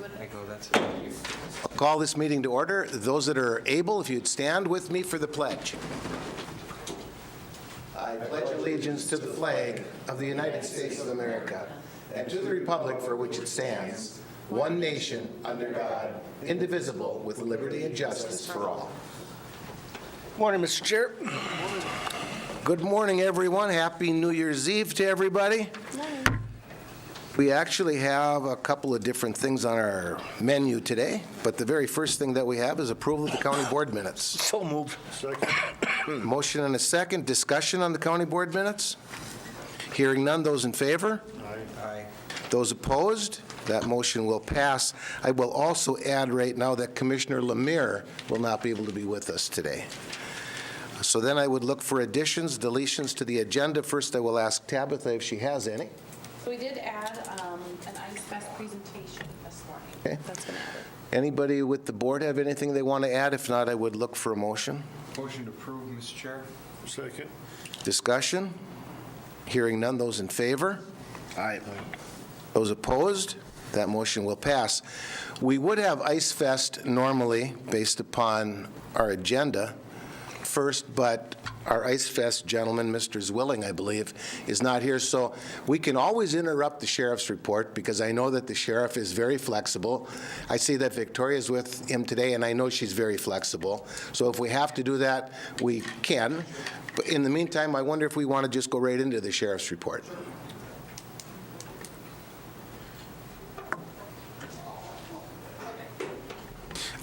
I'll call this meeting to order. Those that are able, if you'd stand with me for the pledge. I pledge allegiance to the flag of the United States of America and to the republic for which it stands, one nation, under God, indivisible, with liberty and justice for all. Morning, Mr. Chair. Good morning, everyone. Happy New Year's Eve to everybody. We actually have a couple of different things on our menu today, but the very first thing that we have is approval of the county board minutes. So moved. Second. Motion and a second. Discussion on the county board minutes? Hearing none. Those in favor? Aye. Those opposed? That motion will pass. I will also add right now that Commissioner Lemire will not be able to be with us today. So then I would look for additions, deletions to the agenda. First, I will ask Tabitha if she has any. So we did add an Ice Fest presentation this morning. Okay. That's been added. Anybody with the board have anything they want to add? If not, I would look for a motion. Motion to approve, Mr. Chair. Second. Discussion? Hearing none. Those in favor? Aye. Those opposed? That motion will pass. We would have Ice Fest normally based upon our agenda first, but our Ice Fest gentleman, Mr. Zwilling, I believe, is not here. So we can always interrupt the sheriff's report because I know that the sheriff is very flexible. I see that Victoria is with him today, and I know she's very flexible. So if we have to do that, we can. But in the meantime, I wonder if we want to just go right into the sheriff's report.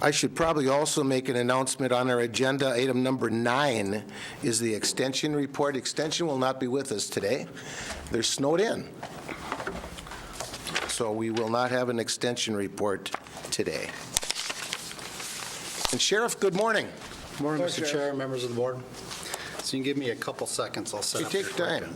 I should probably also make an announcement on our agenda. Item number 9 is the extension report. Extension will not be with us today. They're snowed in. So we will not have an extension report today. And Sheriff, good morning. Good morning, Mr. Chair, members of the board. So you can give me a couple seconds, I'll set You up. take your time.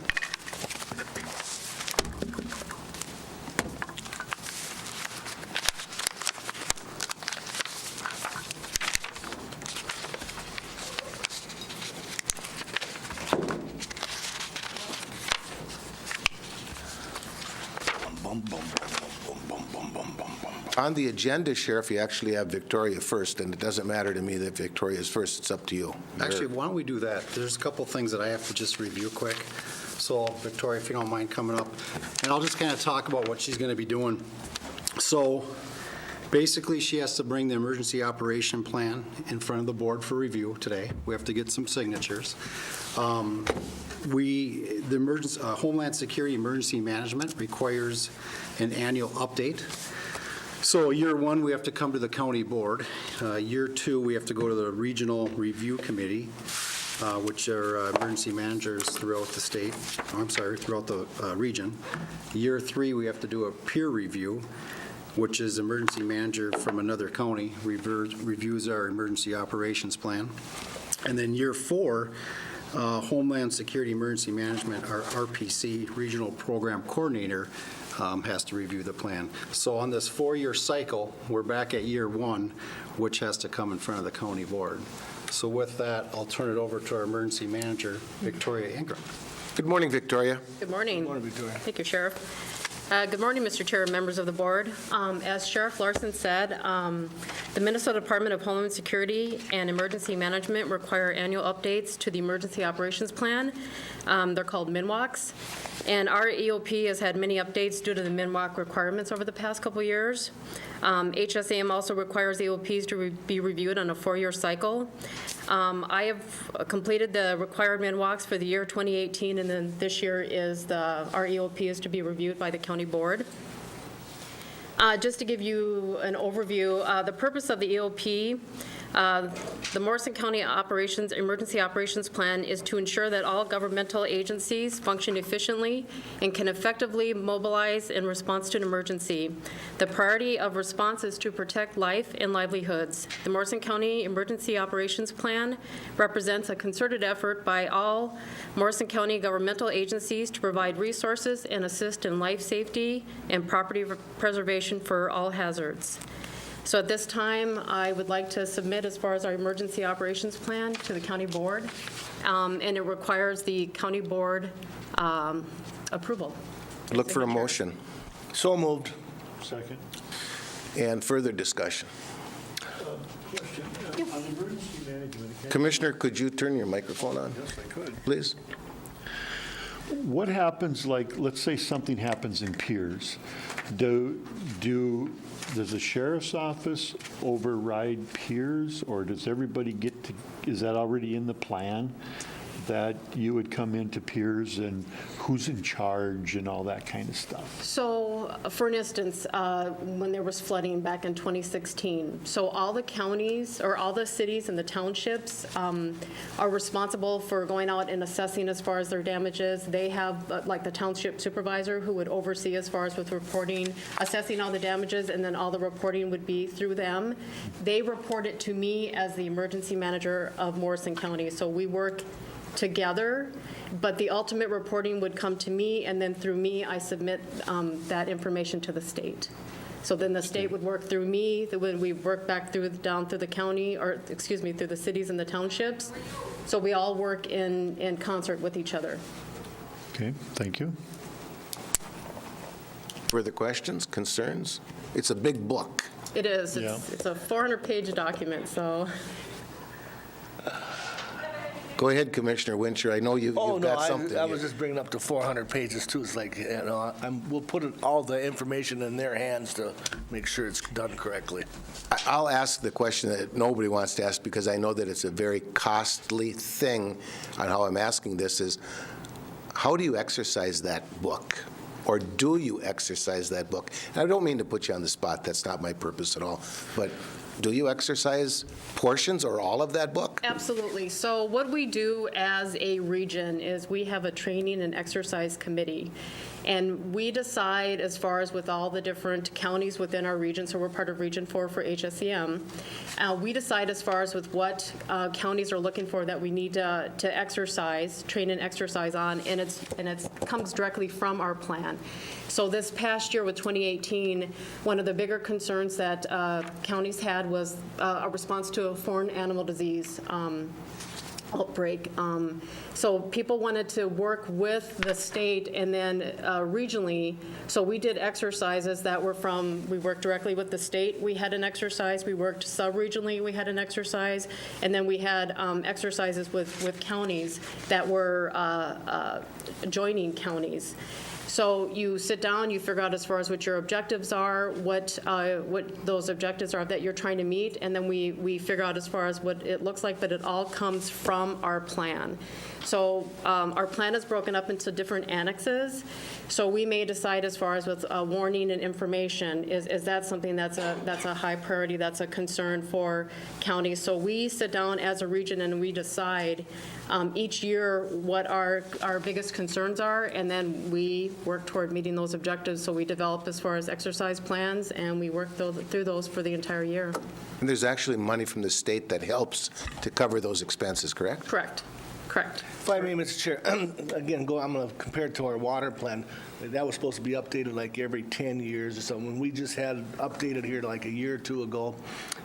On the agenda, Sheriff, you actually have Victoria first, and it doesn't matter to me that Victoria is first. It's up to you. Actually, why don't we do that? There's a couple things that I have to just review quick. So Victoria, if you don't mind coming up, and I'll just kind of talk about what she's going to be doing. So basically, she has to bring the emergency operation plan in front of the board for review today. We have to get some signatures. The emergency, Homeland Security Emergency Management requires an annual update. So year 1, we have to come to the county board. Year 2, we have to go to the regional review committee, which are emergency managers throughout the state, throughout the region. Year 3, we have to do a peer review, which is emergency manager from another county, reviews our emergency operations plan. And then year 4, Homeland Security Emergency Management, our RPC, Regional Program Coordinator, has to review the plan. So on this 4-year cycle, we're back at year 1, which has to come in front of the county board. So with that, I'll turn it over to our emergency manager, Victoria Ingram. Good morning, Victoria. Good morning. Good morning, Victoria. Thank you, Sheriff. Good morning, Mr. Chair and members of the board. As Sheriff Larson said, the Minnesota Department of Homeland Security and Emergency Management require annual updates to the Emergency Operations Plan. They're called MINWOCs. And our EOP has had many updates due to the MINWOC requirements over the past couple years. HSAM also requires EOPs to be reviewed on a 4-year cycle. I have completed the required MINWOCs for the year 2018, and then this year is our EOP is to be reviewed by the county board. Just to give you an overview, the purpose of the EOP, the Morrison County Emergency Operations Plan is to ensure that all governmental agencies function efficiently and can effectively mobilize in response to an emergency. The priority of response is to protect life and livelihoods. The Morrison County Emergency Operations Plan represents a concerted effort by all Morrison County governmental agencies to provide resources and assist in life safety and property preservation for all hazards. So at this time, I would like to submit as far as our emergency operations plan to the county board, and it requires the county board approval. Look for a motion. So moved. Second. And further discussion? Question, on emergency management, Commissioner, could you turn your microphone on, yes, I could. please? What happens, like, let's say something happens in Piers. Does the sheriff's office override Piers, or does everybody get to, is that already in the plan? That you would come into Piers and who's in charge and all that kind of stuff? So, for instance, when there was flooding back in 2016, so all the counties, or all the cities and the townships are responsible for going out and assessing as far as their damages. They have, like, the township supervisor who would oversee as far as with reporting, assessing all the damages, and then all the reporting would be through them. They report it to me as the emergency manager of Morrison County. So we work together, but the ultimate reporting would come to me, and then through me, I submit that information to the state. So then the state would work through me, then we work back down through the county, or, excuse me, through the cities and the townships. So we all work in concert with each other. Okay, thank you. Further questions, concerns? It's a big book. It is. Yeah. It's a 400-page document, so. Go ahead, Commissioner Wincher. I know you've got something. I here. was just bringing up to 400 pages too. It's like, we'll put all the information in their hands to make sure it's done correctly. I'll ask the question that nobody wants to ask, because I know that it's a very costly thing on how I'm asking this, is how do you exercise that book? Or do you exercise that book? And I don't mean to put you on the spot. That's not my purpose at all. But do you exercise portions or all of that book? Absolutely. So what we do as a region is we have a training and exercise committee. And we decide, as far as with all the different counties within our region, so we're part of Region 4 for HSEM, we decide as far as with what counties are looking for that we need to exercise, train and exercise on, and it comes directly from our plan. So this past year with 2018, one of the bigger concerns that counties had was a response to a foreign animal disease outbreak. So people wanted to work with the state and then regionally. So we did exercises that were we worked directly with the state. We had an exercise. We worked sub-regionally. We had an exercise. And then we had exercises with counties that were joining counties. So you sit down, you figure out as far as what your objectives are, what those objectives are that you're trying to meet, and then we figure out as far as what it looks like, but it all comes from our plan. So our plan is broken up into different annexes. So we may decide as far as with warning and information, is that something that's a high priority, that's a concern for counties. So we sit down as a region and we decide each year what our biggest concerns are, and then we work toward meeting those objectives. So we develop as far as exercise plans, and we work through those for the entire year. And there's actually money from the state that helps to cover those expenses, correct? Correct. Correct. If I may, Mr. Chair, again, I'm going to compare it to our water plan. That was supposed to be updated like every 10 years or something. We just had updated here like a year or two ago,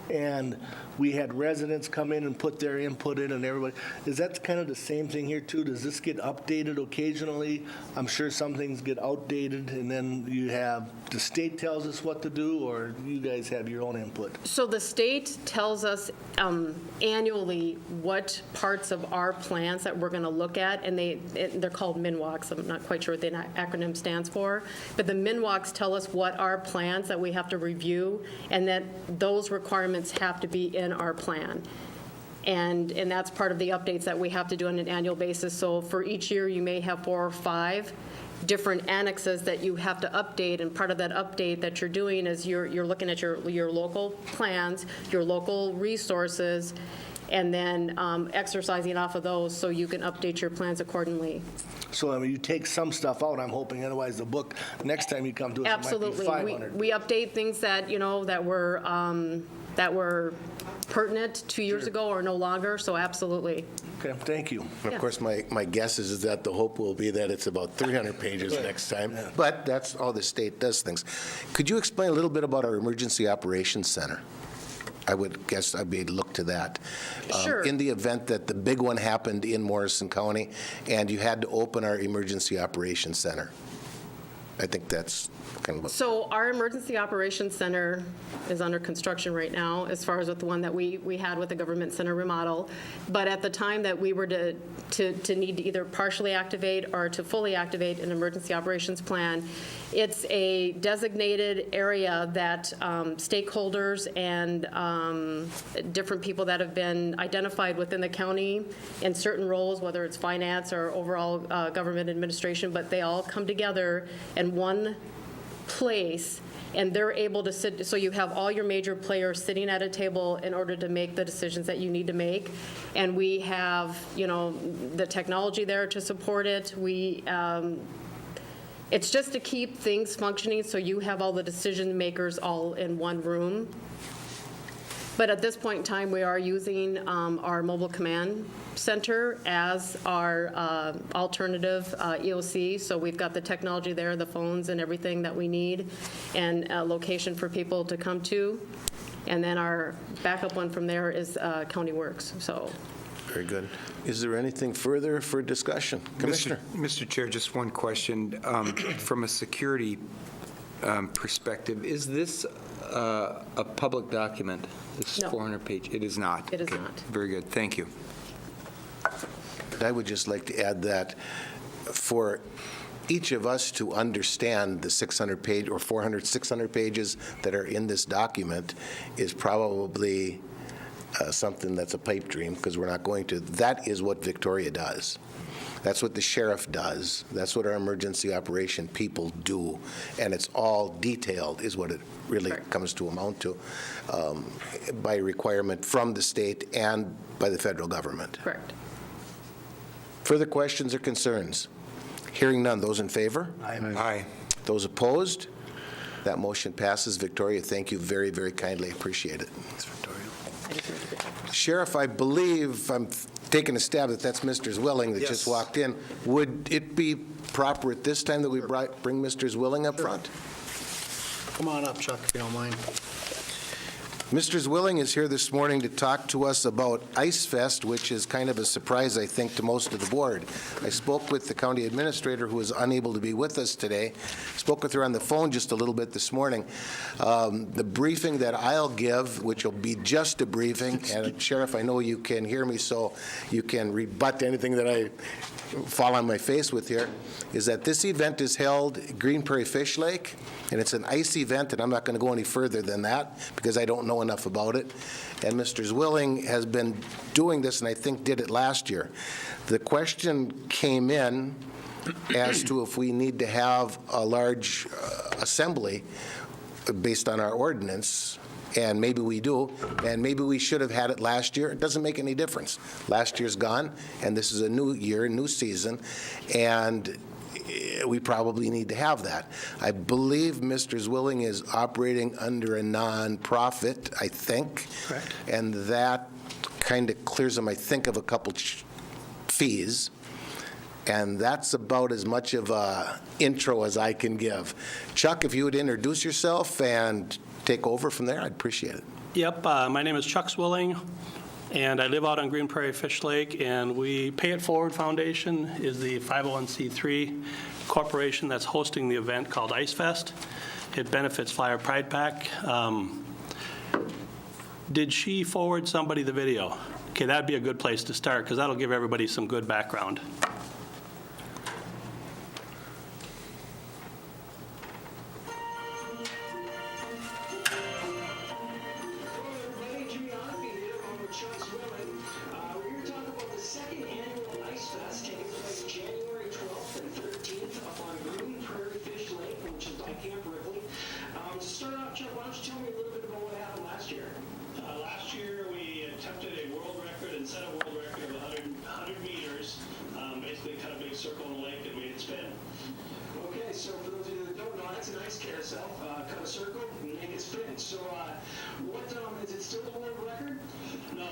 and we had residents come in and put their input in, and everybody. Is that kind of the same thing here too? Does this get updated occasionally? I'm sure some things get outdated, and then you have the state tells us what to do, or you guys have your own input? So the state tells us annually what parts of our plans that we're going to look at, and they're called MINWACs. I'm not quite sure what the acronym stands for, but the MINWACs tell us what our plans that we have to review, and that those requirements have to be in our plan. And that's part of the updates that we have to do on an annual basis. So for each year, you may have 4 or 5 different annexes that you have to update, and part of that update that you're doing is you're looking at your local plans, your local resources, and then exercising off of those so you can update your plans accordingly. So, I mean, you take some stuff out, I'm hoping, otherwise the book, next time you come to us, Absolutely. it might be 500. We update things that, that were pertinent 2 years ago or no longer, so absolutely. Okay, thank you. Of course, my guess is that the hope will be that it's about 300 pages next time, but that's how the state does things. Could you explain a little bit about our Emergency Operations Center? I would guess I'd be look to that. Sure. In the event that the big one happened in Morrison County and you had to open our Emergency Operations Center. I think that's kind of what. So our Emergency Operations Center is under construction right now, as far as with the one that we had with the Government Center remodel. But at the time that we were to need to either partially activate or to fully activate an emergency operations plan, it's a designated area that stakeholders and different people that have been identified within the county in certain roles, whether it's finance or overall government administration, but they all come together in one place, and they're able to sit, so you have all your major players sitting at a table in order to make the decisions that you need to make. And we have, the technology there to support it. It's just to keep things functioning, so you have all the decision makers all in one room. But at this point in time, we are using our mobile command center as our alternative EOC. So we've got the technology there, the phones and everything that we need, and a location for people to come to. And then our backup one from there is County Works, so. Very good. Is there anything further for discussion? Commissioner? Mr. Chair, just one question. From a security perspective, is this a public document? This No. 400-page? It is not? It is Okay. not. Very good. Thank you. I would just like to add that for each of us to understand the 600-page or 400, 600 pages that are in this document is probably something that's a pipe dream, because we're not going to. That is what Victoria does. That's what the sheriff does. That's what our emergency operation people do. And it's all detailed is what it really Correct. comes to amount to by requirement from the state and by the federal government. Correct. Further questions or concerns? Hearing none. Those in favor? Aye. Those opposed? That motion passes. Victoria, thank you very, very kindly. Appreciate it. Sheriff, I believe, I'm taking a stab at that's Mr. Zwilling that just Yes. walked in. Would it be proper at this time that we bring Mr. Zwilling up front? Come on up, Chuck, if you don't mind. Mr. Zwilling is here this morning to talk to us about Ice Fest, which is kind of a surprise, I think, to most of the board. I spoke with the county administrator, who was unable to be with us today. Spoke with her on the phone just a little bit this morning. The briefing that I'll give, which will be just a briefing, and Sheriff, I know you can hear me, so you can rebut anything that I fall on my face with here, is that this event is held at Green Prairie Fish Lake, and it's an ice event, and I'm not going to go any further than that because I don't know enough about it. And Mr. Zwilling has been doing this, and I think did it last year. The question came in as to if we need to have a large assembly based on our ordinance, and maybe we do, and maybe we should have had it last year. It doesn't make any difference. Last year's gone, and this is a new year, new season, and we probably need to have that. I believe Mr. Zwilling is operating under a nonprofit, I think. Correct. And that kind of clears him, I think, of a couple fees. And that's about as much of a intro as I can give. Chuck, if you would introduce yourself and take over from there, I'd appreciate it. Yep, my name is Chuck Zwilling, and I live out on Green Prairie Fish Lake, and we Pay It Forward Foundation is the 501c3 corporation that's hosting the event called Ice Fest. It benefits Flyer Pride Pack. Did she forward somebody the video? Okay, that'd be a good place to start, because that'll give everybody some good background. We're here to talk about the second annual Ice Fest taking place January 12th and 13th up on Green Prairie Fish Lake, which is by Camp Ripley. To start off, Chuck, why don't you tell me a little bit about what happened last year? Last year, we attempted a world record and set a world record of 100 meters. Basically cut a big circle in the lake and made it spin. Okay, so for those of you that don't know, that's an ice carousel. Cut a circle and make it spin. So what is it still the world record? No.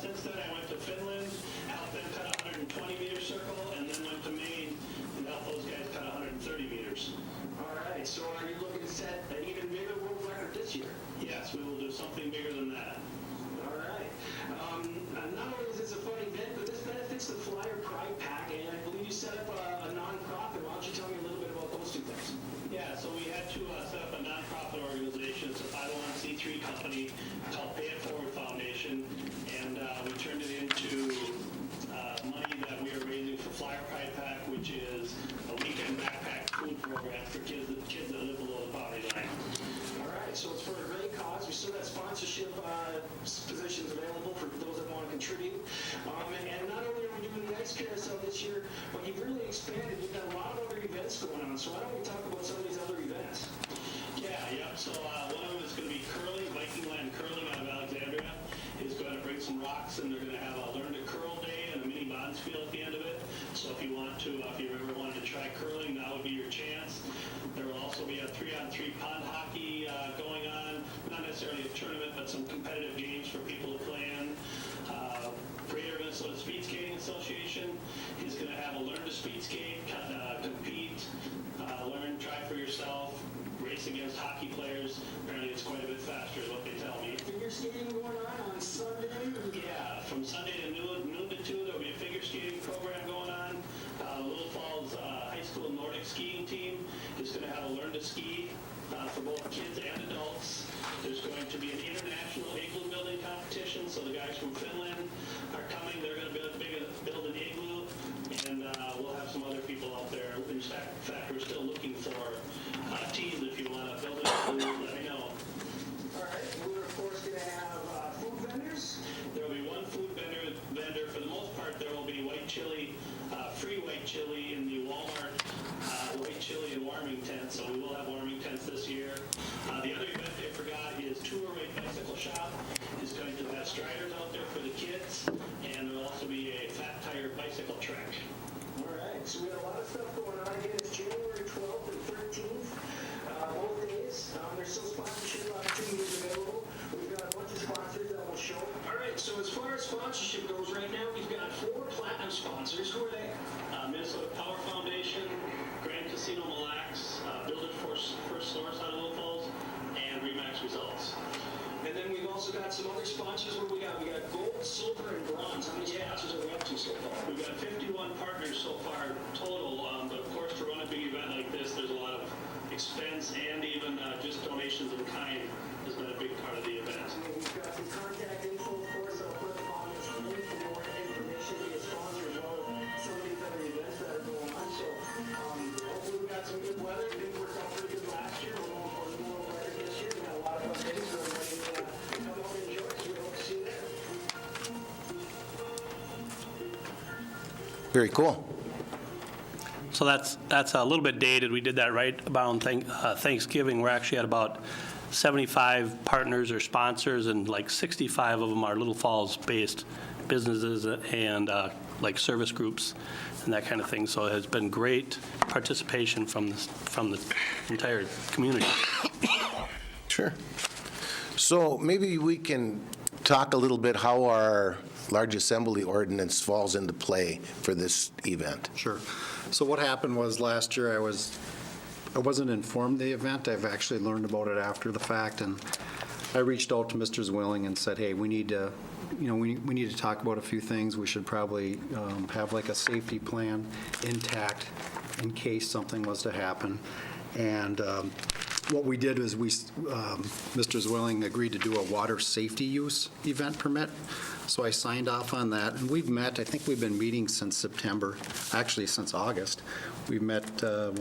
Since then, I went to Finland, helped them cut a 120-meter circle, and then went to Maine and helped those guys cut 130 meters. All right, so are you looking to set an even bigger world record this year? Yes, we will do something bigger than that. All right. Not only is this a fun event, but this benefits the Flyer Pride Pack, and I believe you set up a nonprofit. Why don't you tell me a little bit about those two things? Yeah, so we had to set up a nonprofit organization. It's a 501c3 company called Pay It Forward Foundation, and we turned it into money that we are raising for Flyer Pride Pack, which is a weekend backpack food program for kids that live below the poverty line. All right, so it's for a great cause. We still got sponsorship positions available for those that want to contribute. And not only are we doing the ice carousel this year, but you've really expanded. We've got a lot of other events going on. So why don't we talk about some of these other events? Yeah. So one of them is going to be curling. Viking Land Curling out of Alexandria is going to bring some rocks, and they're going to have a Learn to Curl Day and a mini Bonspiel at the end of it. So if you want to, if you ever wanted to try curling, now would be your chance. There will also be a 3-on-3 pond hockey going on. Not necessarily a tournament, but some competitive games for people to play in. Greater Minnesota Speed Skating Association is going to have a Learn to Speed Skate, compete, learn, try for yourself, race against hockey players. Apparently it's quite a bit faster is what they tell me. Figure skating going on Sunday? Yeah, from Sunday to noon to 2, there will be a figure skating program going on. Little Falls High School Nordic skiing team is going to have a Learn to Ski for both kids and adults. There's going to be an international igloo building competition, so the guys from Finland are coming. They're going to build an igloo, and we'll have some other people out there. In fact, we're still looking for teams. If you want to build an igloo, let me know. All right, we're of course going to have food vendors. There will be one food vendor. For the most part, there will be white chili, free white chili in the Walmart white chili and warming tents. So we will have warming tents this year. The other event I forgot is Tour Rate Bicycle Shop is going to have striders out there for the kids, and there will also be a fat tire bicycle track. All right, so we have a lot of stuff going on. Again, it's January 12th and 13th, both days. There's still sponsorship opportunities available. We've got a bunch of sponsors that will show. All right, so as far as sponsorship goes right now, we've got 4 platinum sponsors. Who are they? Minnesota Power Foundation, Grand Casino Mille Lacs, Build It First Source out of Little Falls, and Remax Results. And then we've also got some other sponsors. What do we got? We got gold, silver, and bronze. How many sponsors are we up to so far? We've got 51 partners so far total, but of course to run a big event like this, there's a lot of expense and even just donations in kind has been a big part of the event. And we've got some contact info, of course. I'll put them on the screen for more information to be a sponsor as well as some of these other events that are going on. So hopefully we got some good weather. Things worked out pretty good last year. We're a little better this year. We got a lot of fun things. So everybody come out and enjoy. So we hope to see you there. Very cool. So that's a little bit dated. We did that right about Thanksgiving. We're actually at about 75 partners or sponsors, and like 65 of them are Little Falls-based businesses and like service groups and that kind of thing. So it has been great participation from the entire community. Sure. So maybe we can talk a little bit how our large assembly ordinance falls into play for this event. Sure. So what happened was last year I wasn't informed of the event. I've actually learned about it after the fact, and I reached out to Mr. Zwilling and said, hey, we need to, we need to talk about a few things. We should probably have like a safety plan intact in case something was to happen. And what we did was Mr. Zwilling agreed to do a water safety use event permit. So I signed off on that, and we've met, I think we've been meeting since September, actually since August. We've met a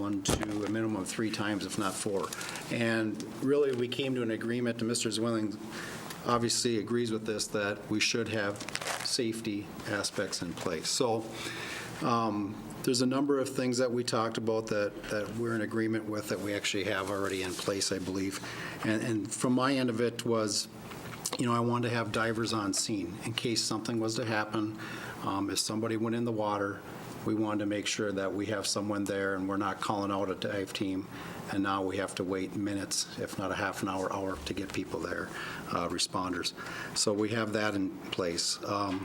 minimum of 3 times, if not 4. And really, we came to an agreement, and Mr. Zwilling obviously agrees with this, that we should have safety aspects in place. So there's a number of things that we talked about that we're in agreement with that we actually have already in place, I believe. And from my end of it was, I wanted to have divers on scene in case something was to happen. If somebody went in the water, we wanted to make sure that we have someone there and we're not calling out a dive team, and now we have to wait minutes, if not a half an hour, to get people there, responders. So we have that in place. I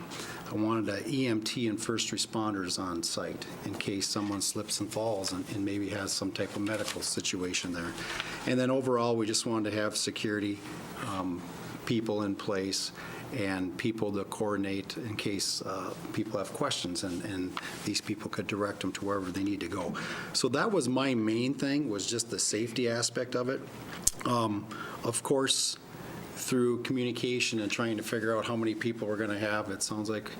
wanted an EMT and first responders on site in case someone slips and falls and maybe has some type of medical situation there. And then overall, we just wanted to have security people in place and people to coordinate in case people have questions, and these people could direct them to wherever they need to go. So that was my main thing, was just the safety aspect of it. Of course, through communication and trying to figure out how many people we're going to have, it sounds like,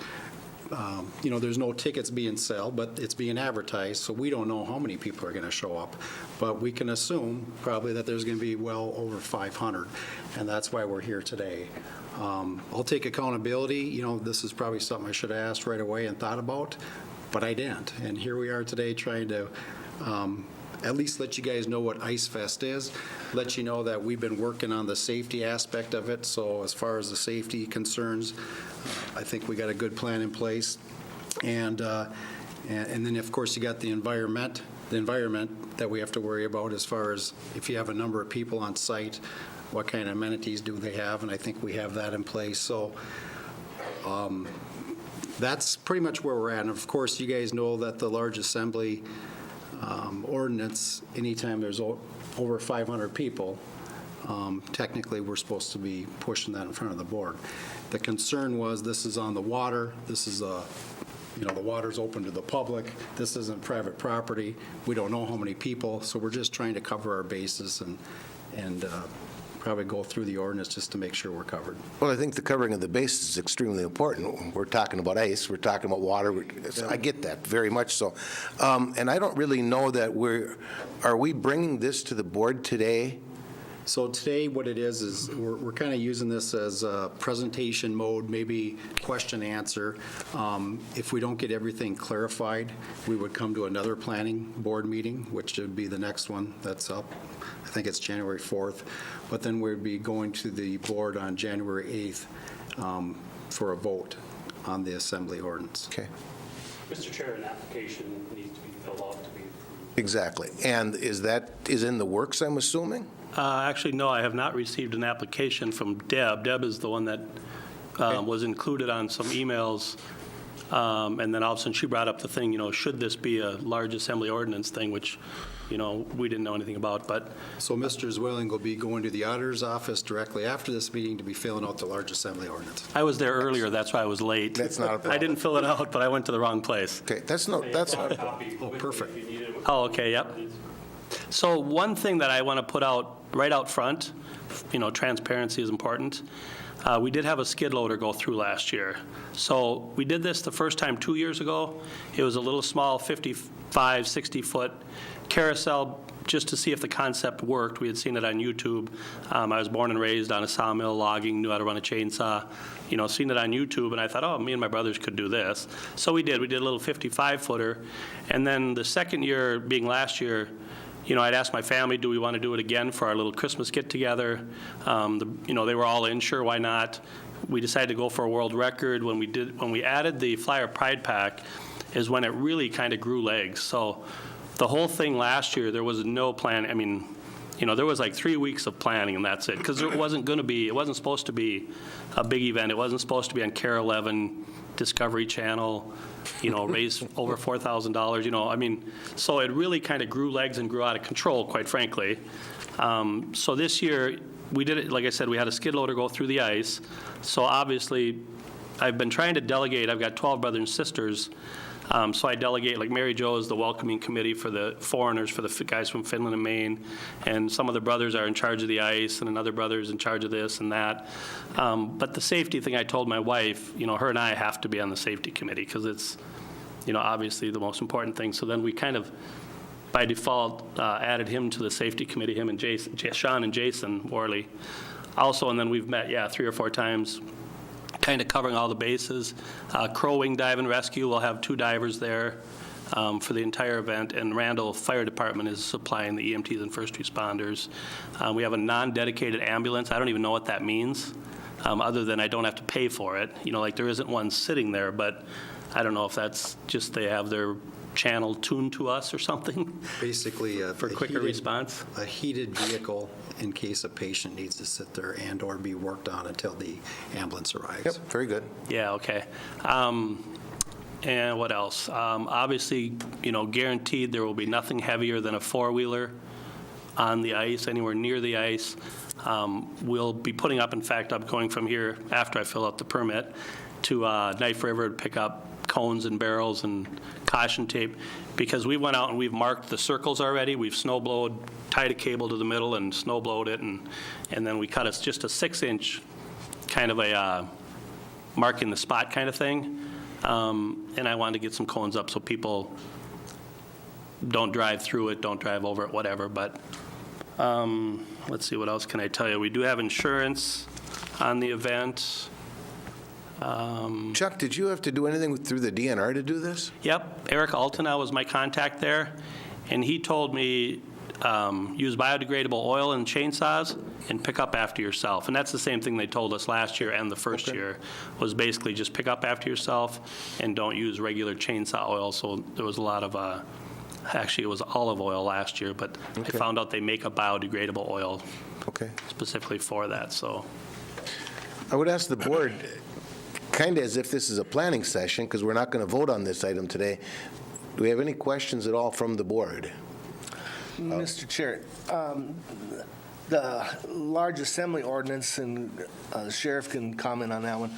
there's no tickets being sold, but it's being advertised, so we don't know how many people are going to show up. But we can assume probably that there's going to be well over 500, and that's why we're here today. I'll take accountability. This is probably something I should have asked right away and thought about, but I didn't. And here we are today trying to at least let you guys know what Ice Fest is, let you know that we've been working on the safety aspect of it. So as far as the safety concerns, I think we got a good plan in place. And then, of course, you got the environment that we have to worry about as far as if you have a number of people on site, what kind of amenities do they have, and I think we have that in place. So that's pretty much where we're at. And, of course, you guys know that the large assembly ordinance, anytime there's over 500 people, technically we're supposed to be pushing that in front of the board. The concern was this is on the water. This is the water's open to the public. This isn't private property. We don't know how many people, so we're just trying to cover our bases and probably go through the ordinance just to make sure we're covered. Well, I think the covering of the base is extremely important. We're talking about ice, we're talking about water. I get that, very much so. And I don't really know that are we bringing this to the board today? So today, what it is we're kind of using this as a presentation mode, maybe question answer. If we don't get everything clarified, we would come to another planning board meeting, which would be the next one that's up. I think it's January 4th. But then we'd be going to the board on January 8th for a vote on the assembly ordinance. Okay. Mr. Chair, an application needs to be filled out to be approved. Exactly. And is in the works, I'm assuming? Actually, no, I have not received an application from Deb. Deb is the one that was included on some emails, and then all of a sudden she brought up the thing, should this be a large assembly ordinance thing, which, we didn't know anything about. But So Mr. Zwilling will be going to the auditor's office directly after this meeting to be filling out the large assembly ordinance. I was there earlier, that's why I was late. That's not a problem. I didn't fill it out, but I went to the wrong place. Okay, that's not a problem. Oh, perfect. Oh, okay, yep. So one thing that I want to put out right out front, transparency is important. We did have a skid loader go through last year. So we did this the first time 2 years ago. It was a little small 55, 60-foot carousel just to see if the concept worked. We had seen it on YouTube. I was born and raised on a sawmill, logging, knew how to run a chainsaw, seen it on YouTube, and I thought, me and my brothers could do this. So we did. We did a little 55-footer. And then the second year, being last year, I'd asked my family, do we want to do it again for our little Christmas get-together? They were all in, sure, why not? We decided to go for a world record. When we added the Flyer Pride Pack is when it really kind of grew legs. So the whole thing last year, there was no plan. There was like 3 weeks of planning, and that's it. Because it wasn't supposed to be a big event. It wasn't supposed to be on KARE 11, Discovery Channel, raise over $4,000, so it really kind of grew legs and grew out of control, quite frankly. So this year, we did it, like I said, we had a skid loader go through the ice. So obviously, I've been trying to delegate. I've got 12 brothers and sisters. So I delegate, like Mary Jo is the welcoming committee for the foreigners, for the guys from Finland and Maine, and some of the brothers are in charge of the ice, and another brother is in charge of this and that. But the safety thing, I told my wife, her and I have to be on the safety committee because it's, obviously the most important thing. So then we kind of, by default, added him to the safety committee, him and Sean and Jason Worley also, and then we've met, 3 or 4 times, kind of covering all the bases. Crow Wing Dive and Rescue, we'll have 2 divers there for the entire event, and Randall Fire Department is supplying the EMTs and first responders. We have a non-dedicated ambulance. I don't even know what that means, other than I don't have to pay for it. There isn't one sitting there, but I don't know if that's just they have their channel tuned to us or something. Basically, for quicker response. A heated vehicle in case a patient needs to sit there and or be worked on until the ambulance arrives. Yep, very good. Yeah, okay. And what else? Obviously, guaranteed there will be nothing heavier than a 4-wheeler on the ice, anywhere near the ice. We'll be putting up, in fact, I'm going from here after I fill out the permit to Knife River to pick up cones and barrels and caution tape, because we went out and we've marked the circles already. We've snowblowed, tied a cable to the middle and snowblowed it, and then we cut just a 6-inch kind of a marking the spot kind of thing. And I wanted to get some cones up so people don't drive through it, don't drive over it, whatever. But let's see, what else can I tell you? We do have insurance on the event. Chuck, did you have to do anything through the DNR to do this? Yep, Eric Altena was my contact there, and he told me use biodegradable oil and chainsaws and pick up after yourself. And that's the same thing they told us last year and the first year, was basically just pick up after yourself and don't use regular chainsaw oil. So there was a lot of, actually it was olive oil last year, but I found out they make a biodegradable oil specifically for that. So I would ask the board, kind of as if this is a planning session, because we're not going to vote on this item today, do we have any questions at all from the board? Mr. Chair, the large assembly ordinance, and the sheriff can comment on that one.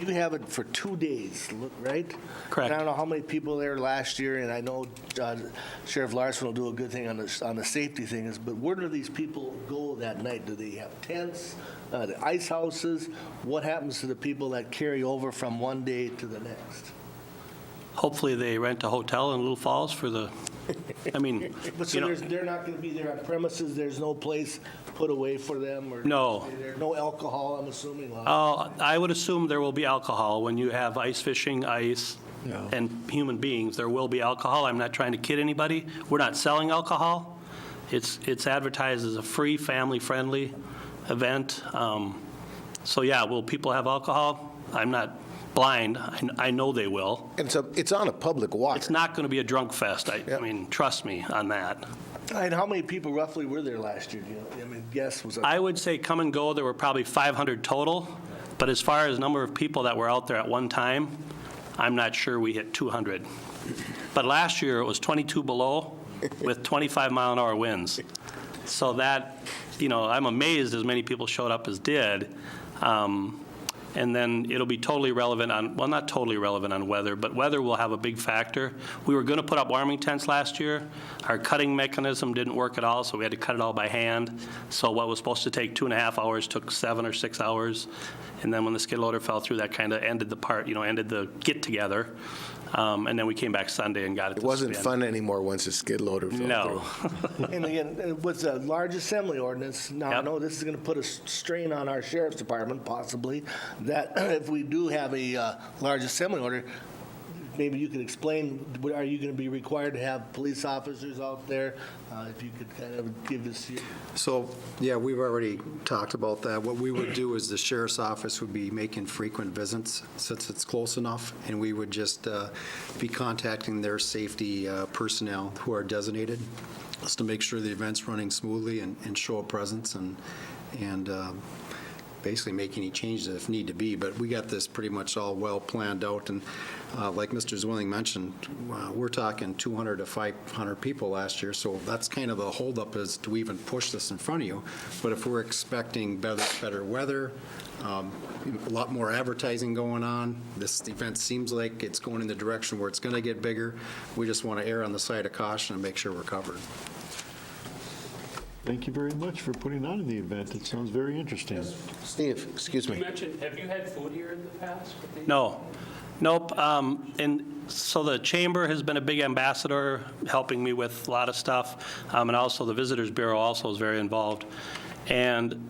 You have it for 2 days, right? Correct. And I don't know how many people there last year, and I know Sheriff Larson will do a good thing on the safety things, but where do these people go that night? Do they have tents, the ice houses? What happens to the people that carry over from one day to the next? hopefully they rent a hotel in Little Falls for the, I mean, But so they're not going to be there on premises, there's no place put away for them? Or No. There's no alcohol, I'm assuming? I would assume there will be alcohol. When you have ice fishing, ice, and human beings, there will be alcohol. I'm not trying to kid anybody. We're not selling alcohol. It's advertised as a free, family-friendly event. So yeah, will people have alcohol? I'm not blind. I know they will. And so it's on a public water. It's not going to be a drunk fest. I mean, trust me on that. And how many people roughly were there last year? Do you know? I mean, guess was I would say come and go, there were probably 500 total. But as far as number of people that were out there at one time, I'm not sure we hit 200. But last year, it was 22 below with 25-mile-an-hour winds. So that, I'm amazed as many people showed up as did. And then it'll be totally relevant on, well, not totally relevant on weather, but weather will have a big factor. We were going to put up warming tents last year. Our cutting mechanism didn't work at all, so we had to cut it all by hand. So what was supposed to take 2.5 hours took 7 or 6 hours. And then when the skid loader fell through, that kind of ended the part, ended the get-together. And then we came back Sunday and got it. It wasn't fun anymore once the skid loader fell No. through. And again, it was a large assembly ordinance. Now, I Yep. know this is going to put a strain on our sheriff's department, possibly, that if we do have a large assembly order, maybe you could explain, are you going to be required to have police officers out there? If you could kind of give us your... So, yeah, we've already talked about that. What we would do is the sheriff's office would be making frequent visits since it's close enough, and we would just be contacting their safety personnel who are designated just to make sure the event's running smoothly and show a presence and basically make any changes if need to be. But we got this pretty much all well planned out, and like Mr. Zwilling mentioned, we're talking 200 to 500 people last year, so that's kind of the holdup, is to even push this in front of you. But if we're expecting better weather, a lot more advertising going on, this event seems like it's going in the direction where it's going to get bigger. We just want to err on the side of caution and make sure we're covered. Thank you very much for putting on the event. It sounds very interesting. Steve, excuse You me. mentioned, have you had food here in the past? No. Nope. And so the chamber has been a big ambassador, helping me with a lot of stuff. And also the Visitors Bureau also is very involved. And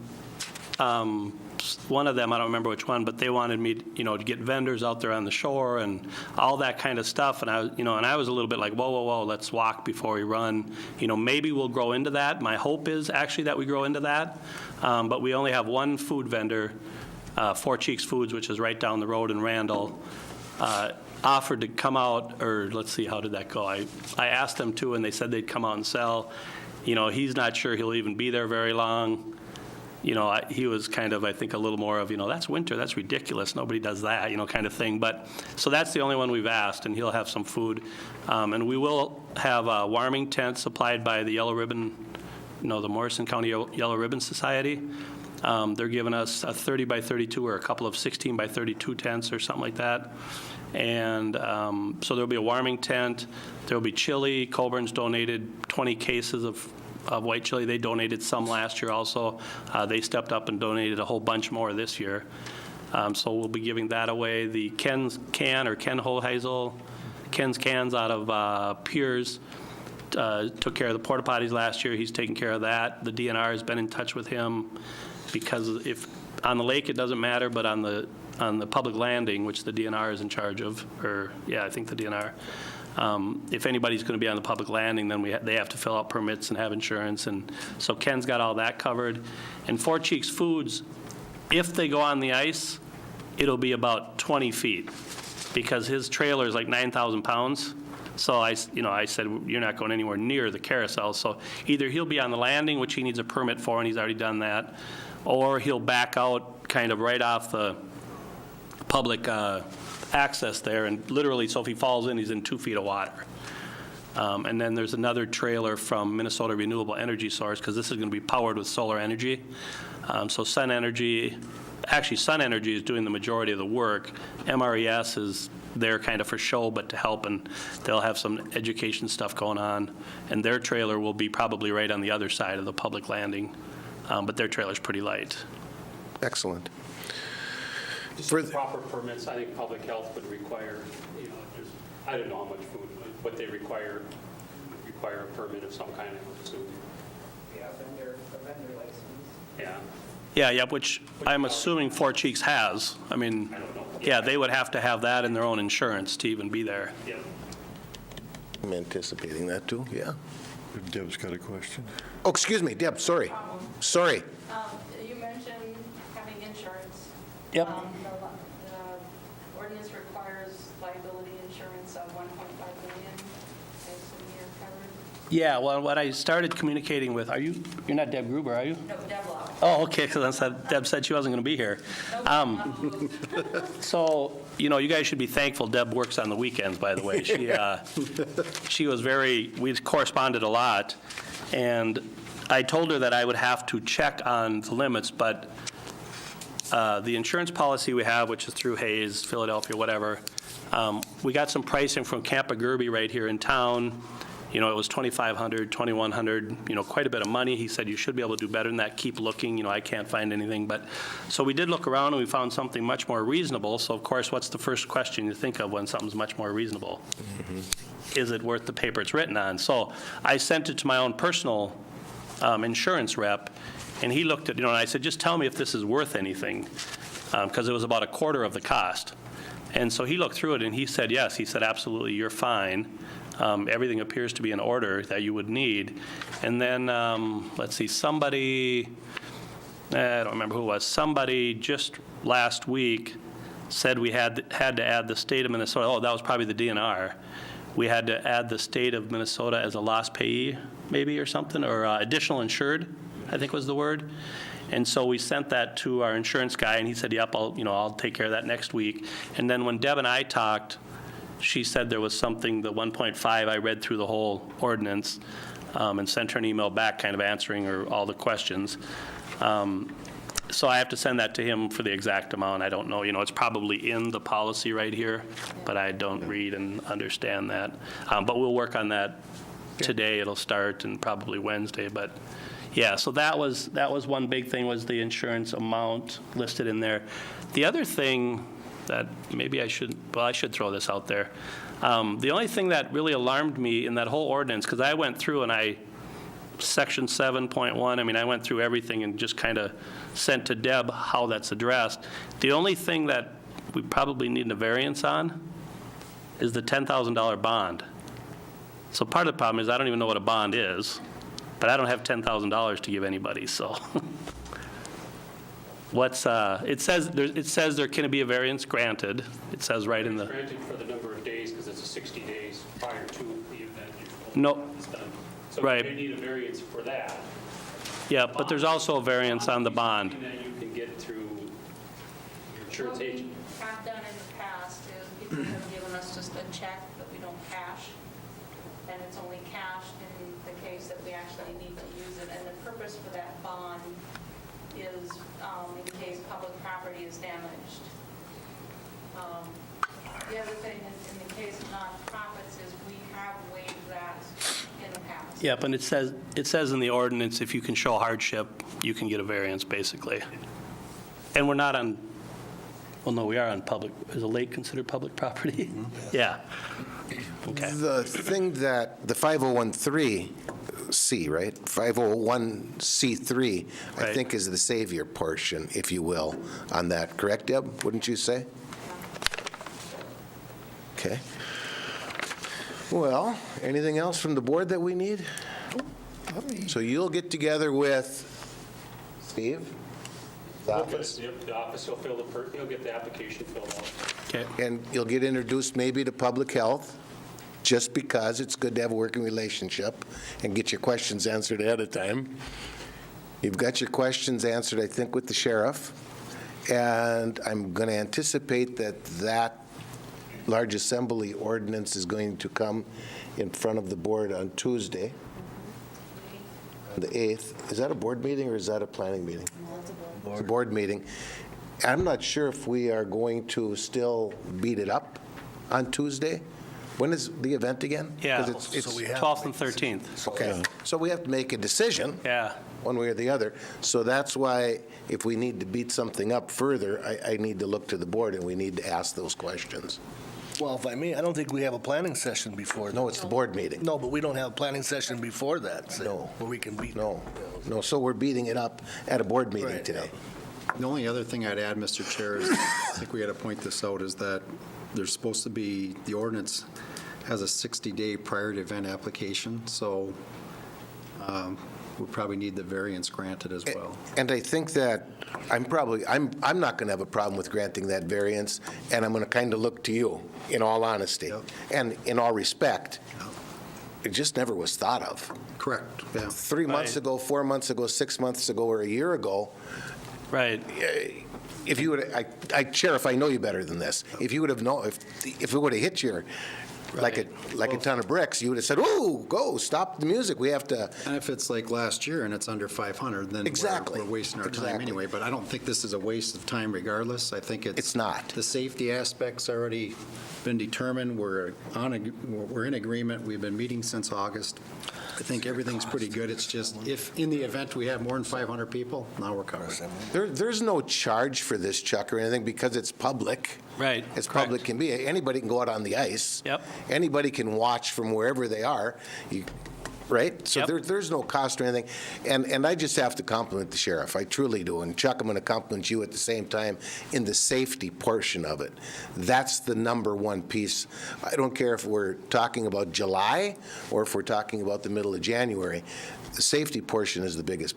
one of them, I don't remember which one, but they wanted me, to get vendors out there on the shore and all that kind of stuff. And I was a little bit like, whoa, let's walk before we run. Maybe we'll grow into that. My hope is actually that we grow into that. But we only have one food vendor, Four Cheeks Foods, which is right down the road in Randall, offered to come out, or let's see, how did that go? I asked them to, and they said they'd come out and sell. He's not sure he'll even be there very long. He was kind of, I think, a little more of, that's winter, that's ridiculous, nobody does that, kind of thing. But, so that's the only one we've asked, and he'll have some food. And we will have a warming tent supplied by the Yellow Ribbon the Morrison County Yellow Ribbon Society. They're giving us a 30 by 32 or a couple of 16 by 32 tents or something like that. And so there'll be a warming tent. There'll be chili. Colburn's donated 20 cases of white chili. They donated some last year also. They stepped up and donated a whole bunch more this year. So we'll be giving that away. The Ken's Cans out of Piers took care of the porta potties last year. He's taken care of that. The DNR has been in touch with him because if on the lake it doesn't matter, but on the public landing, which the DNR is in charge of, I think the DNR, if anybody's going to be on the public landing, then they have to fill out permits and have insurance. And so Ken's got all that covered. And Four Cheeks Foods, if they go on the ice, it'll be about 20 feet because his trailer is like 9,000 pounds. So I said, you're not going anywhere near the carousel. So either he'll be on the landing, which he needs a permit for, and he's already done that, or he'll back out kind of right off the public access there, and literally, so if he falls in, he's in 2 feet of water. And then there's another trailer from Minnesota Renewable Energy Source, because this is going to be powered with solar energy. So Sun Energy is doing the majority of the work. MRES is there kind of for show, but to help, and they'll have some education stuff going on. And their trailer will be probably right on the other side of the public landing, but their trailer's pretty light. Excellent. Just for proper permits, I think public health would require, I don't know how much food, but what they require a permit of some kind, I would assume. Yeah, a vendor license. Yeah. Yeah, which I'm assuming Four Cheeks has. I mean, I don't know. yeah, they would have to have that in their own insurance to even be there. Yeah. I'm anticipating that too, yeah. Deb's got a question. Oh, excuse me, Deb, sorry. Sorry. You mentioned having insurance. Yep. The ordinance requires liability insurance of $1.5 million. I assume you're covered? Yeah, well, what I started communicating with, you're not Deb Gruber, are you? No, Deb Locke. Oh, okay, because Deb said she wasn't going to be here. So, you guys should be thankful Deb works on the weekends, by the way. We corresponded a lot, and I told her that I would have to check on the limits, but the insurance policy we have, which is through Hayes, Philadelphia, whatever, we got some pricing from Campagurby right here in town. It was $2,500, $2,100, quite a bit of money. He said, you should be able to do better than that. Keep looking. I can't find anything. So we did look around, and we found something much more reasonable. So, of course, what's the first question you think of when something's much more reasonable? Mm-hmm. Is it worth the paper it's written on? So I sent it to my own personal insurance rep, and he looked at, and I said, just tell me if this is worth anything, because it was about a quarter of the cost. And so he looked through it, and he said, yes. He said, absolutely, you're fine. Everything appears to be in order that you would need. And then, let's see, somebody, I don't remember who it was, somebody just last week said we had to add the state of Minnesota. Oh, that was probably the DNR. We had to add the state of Minnesota as a lost payee, maybe, or something, or additional insured, I think was the word. And so we sent that to our insurance guy, and he said, yep, I'll take care of that next week. And then when Deb and I talked, she said there was something, the 1.5, I read through the whole ordinance and sent her an email back kind of answering her all the questions. So I have to send that to him for the exact amount. I don't know, it's probably in the policy right here, but I don't read and understand that. But we'll work on that today. It'll start, and probably Wednesday. But yeah, so that was one big thing, was the insurance amount listed in there. The other thing that maybe I should throw this out there. The only thing that really alarmed me in that whole ordinance, because I went through and Section 7.1, I went through everything and just kind of sent to Deb how that's addressed. The only thing that we probably need a variance on is the $10,000 bond. So part of the problem is I don't even know what a bond is, but I don't have $10,000 to give anybody, so. It says there can be a variance granted. It says right in the. It's granted for the number of days because it's 60 days prior to the event. No. It's done. So Right. you need a variance for that. Yeah, but there's also a variance on the bond. Something that you can get through your insurance What agent. we have done in the past is people have given us just a check that we don't cash. and it's only cash in the case that we actually need to use it. And the purpose for that bond is in case public property is damaged. The other thing is, in the case of nonprofits, is we have waived that in the past. Yep, and it says in the ordinance, if you can show hardship, you can get a variance, basically. And we're not on, well, no, we are on public, is a lake considered public property? Yeah. Okay. The thing that, the 501(c), right? 501c3, I Right. think is the savior portion, if you will, on that. Correct, Deb? Wouldn't you say? Okay. Well, anything else from the board that we need? So you'll get together with Steve, the office, Yep, the office will fill you'll get the application filled out. Okay. and you'll get introduced maybe to public health, just because it's good to have a working relationship and get your questions answered ahead of time. You've got your questions answered, I think, with the sheriff, and I'm going to anticipate that large assembly ordinance is going to come in front of the board on Tuesday, the 8th. Is that a board meeting or is that a planning meeting? It's a board meeting. I'm not sure if we are going to still beat it up on Tuesday. When is the event again? 'Cause Yeah, it's- 12th and 13th. Okay, so we have to make a decision. Yeah. One way or the other. So that's why if we need to beat something up further, I need to look to the board and we need to ask those questions. Well, if I may, I don't think we have a planning session before. No, it's the board meeting. No, but we don't have a planning session before that, so, No. where we can beat. No, so we're beating it up at a board meeting Right, today. The only other thing I'd add, Mr. Chair, is, I think we got to point this out, is that there's supposed to be, the ordinance has a 60-day prior to event application, so we'll probably need the variance granted as well. And I think that I'm not going to have a problem with granting that variance, and I'm going to kind of look to you, in all honesty. Yep. And in all respect, it just never was thought of. Correct, yeah. 3 months Right. ago, 4 months ago, 6 months ago, or a year ago, Right. if you would, Sheriff, I know you better than this. If you would have known, if it would have hit you like a ton of bricks, you would have said, "Ooh, go, stop the music, we have to." And if it's like last year and it's under 500, then Exactly. we're wasting our time Exactly. anyway. But I don't think this is a waste of time regardless. I think It's not. The safety aspect's already been determined. We're in agreement. We've been meeting since August. I think everything's pretty good. It's just, if in the event we have more than 500 people, now we're covered. There's no charge for this, Chuck, or anything, because it's public. Right, As correct. public can be. Anybody can go out on the ice. Yep. Anybody can watch from wherever they are, right? So Yep. there's no cost or anything. And I just have to compliment the sheriff. I truly do. And Chuck, I'm going to compliment you at the same time in the safety portion of it. That's the number one piece. I don't care if we're talking about July or if we're talking about the middle of January. The safety portion is the biggest,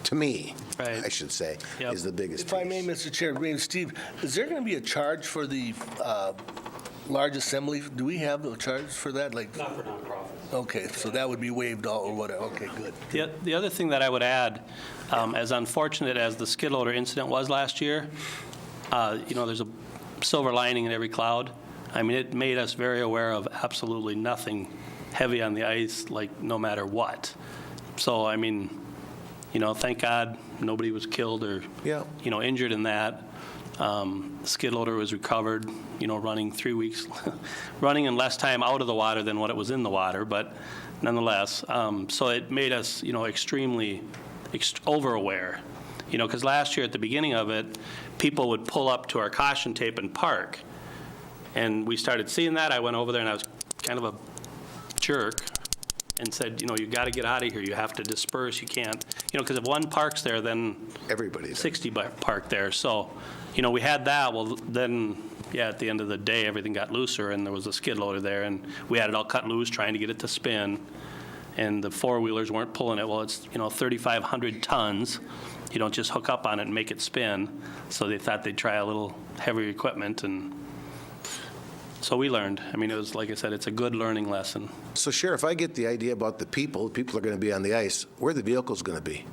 to me, Right. I should say, Yep. is the biggest If I may, piece. Mr. Chair, maybe Steve, is there going to be a charge for the large assembly? Do we have a charge for that? Like, Not for nonprofits. okay, so that would be waived all or whatever. Okay, good. The other thing that I would add, as unfortunate as the skid loader incident was last year, there's a silver lining in every cloud. I mean, it made us very aware of absolutely nothing heavy on the ice, like no matter what. So, I mean, thank God nobody was killed or, Yeah. injured in that. Skid loader was recovered, running 3 weeks, running in less time out of the water than what it was in the water, but nonetheless. So it made us, extremely over-aware, because last year at the beginning of it, people would pull up to our caution tape and park. And we started seeing that. I went over there and I was kind of a jerk and said, you got to get out of here. You have to disperse. You can't, because if one parks there, then Everybody does. 60 park there. So, we had that. Well, then, at the end of the day, everything got looser, and there was a skid loader there, and we had it all cut loose trying to get it to spin, and the four-wheelers weren't pulling it. Well, it's, 3,500 tons. You don't just hook up on it and make it spin. So they thought they'd try a little heavier equipment, and so we learned. I mean, it was, like I said, it's a good learning lesson. So Sheriff, I get the idea about the people are going to be on the ice. Where are the vehicles going to be?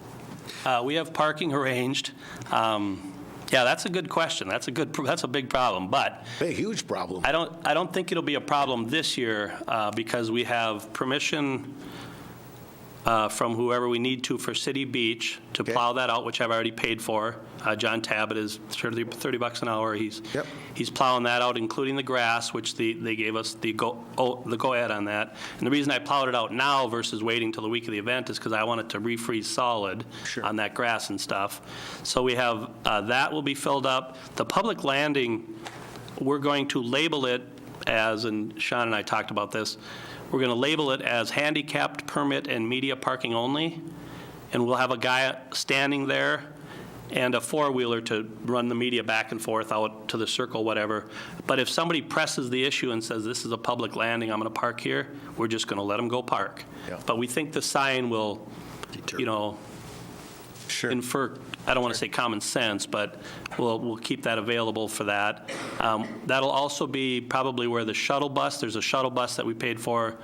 We have parking arranged. Yeah, that's a good question. That's a big problem, but A huge problem. I don't think it'll be a problem this year because we have permission from whoever we need to for City Beach to Okay. plow that out, which I've already paid for. John Tabbitt is $30 an hour. He's plowing that out, including the grass, which they gave us the go-ahead on that. And the reason I plowed it out now versus waiting till the week of the event is because I want it to refreeze solid on that grass and stuff. So we have, that will be filled up. The public landing, we're going to label it as, and Sean and I talked about this, we're going to label it as handicapped permit and media parking only, and we'll have a guy standing there and a four-wheeler to run the media back and forth out to the circle, whatever. But if somebody presses the issue and says, this is a public landing, I'm going to park here, we're just going to let them go park. Yeah. But we think the sign will, infer, I don't want to say common sense, but we'll keep that available for that. That'll also be probably where the shuttle bus, there's a shuttle bus that we paid for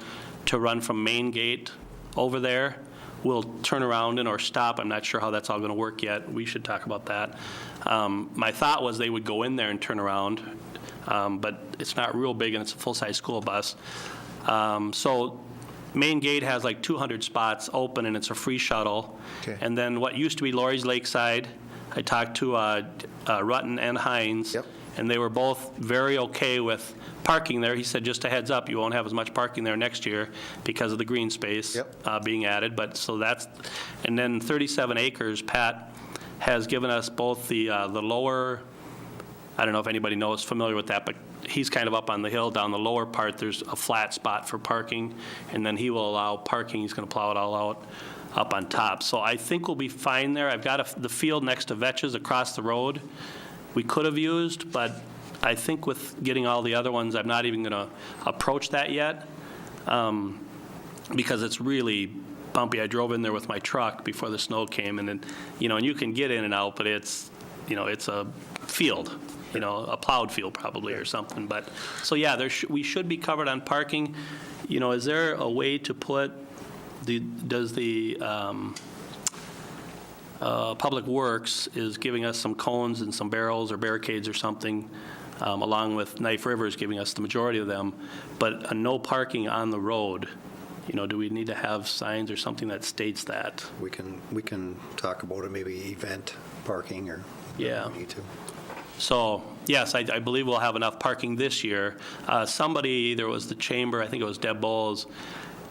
to run from Main Gate over there. We'll turn around or stop. I'm not sure how that's all going to work yet. We should talk about that. My thought was they would go in there and turn around, but it's not real big and it's a full-size school bus. So Main Gate has like 200 spots open, and it's a free shuttle. Okay. And then what used to be Laurie's Lakeside, I talked to Rutten and Hines, and they were both very okay with parking there. He said, just a heads up, you won't have as much parking there next year because of the green space being added. But so that's, and then 37 acres, Pat has given us both the lower, I don't know if anybody knows, familiar with that, but he's kind of up on the hill. Down the lower part, there's a flat spot for parking, and then he will allow parking. He's going to plow it all out up on top. So I think we'll be fine there. I've got the field next to Vetch's across the road we could have used, but I think with getting all the other ones, I'm not even going to approach that yet because it's really bumpy. I drove in there with my truck before the snow came, and then, and you can get in and out, but it's, it's a field. A plowed field probably or something. But, so yeah, we should be covered on parking. Is there a way to put, does the Public Works is giving us some cones and some barrels or barricades or something, along with Knife River is giving us the majority of them, but no parking on the road. Do we need to have signs or something that states that? We can talk about it, maybe event parking or Yeah. we need to. So, yes, I believe we'll have enough parking this year. Somebody, there was the chamber, I think it was Deb Bowles,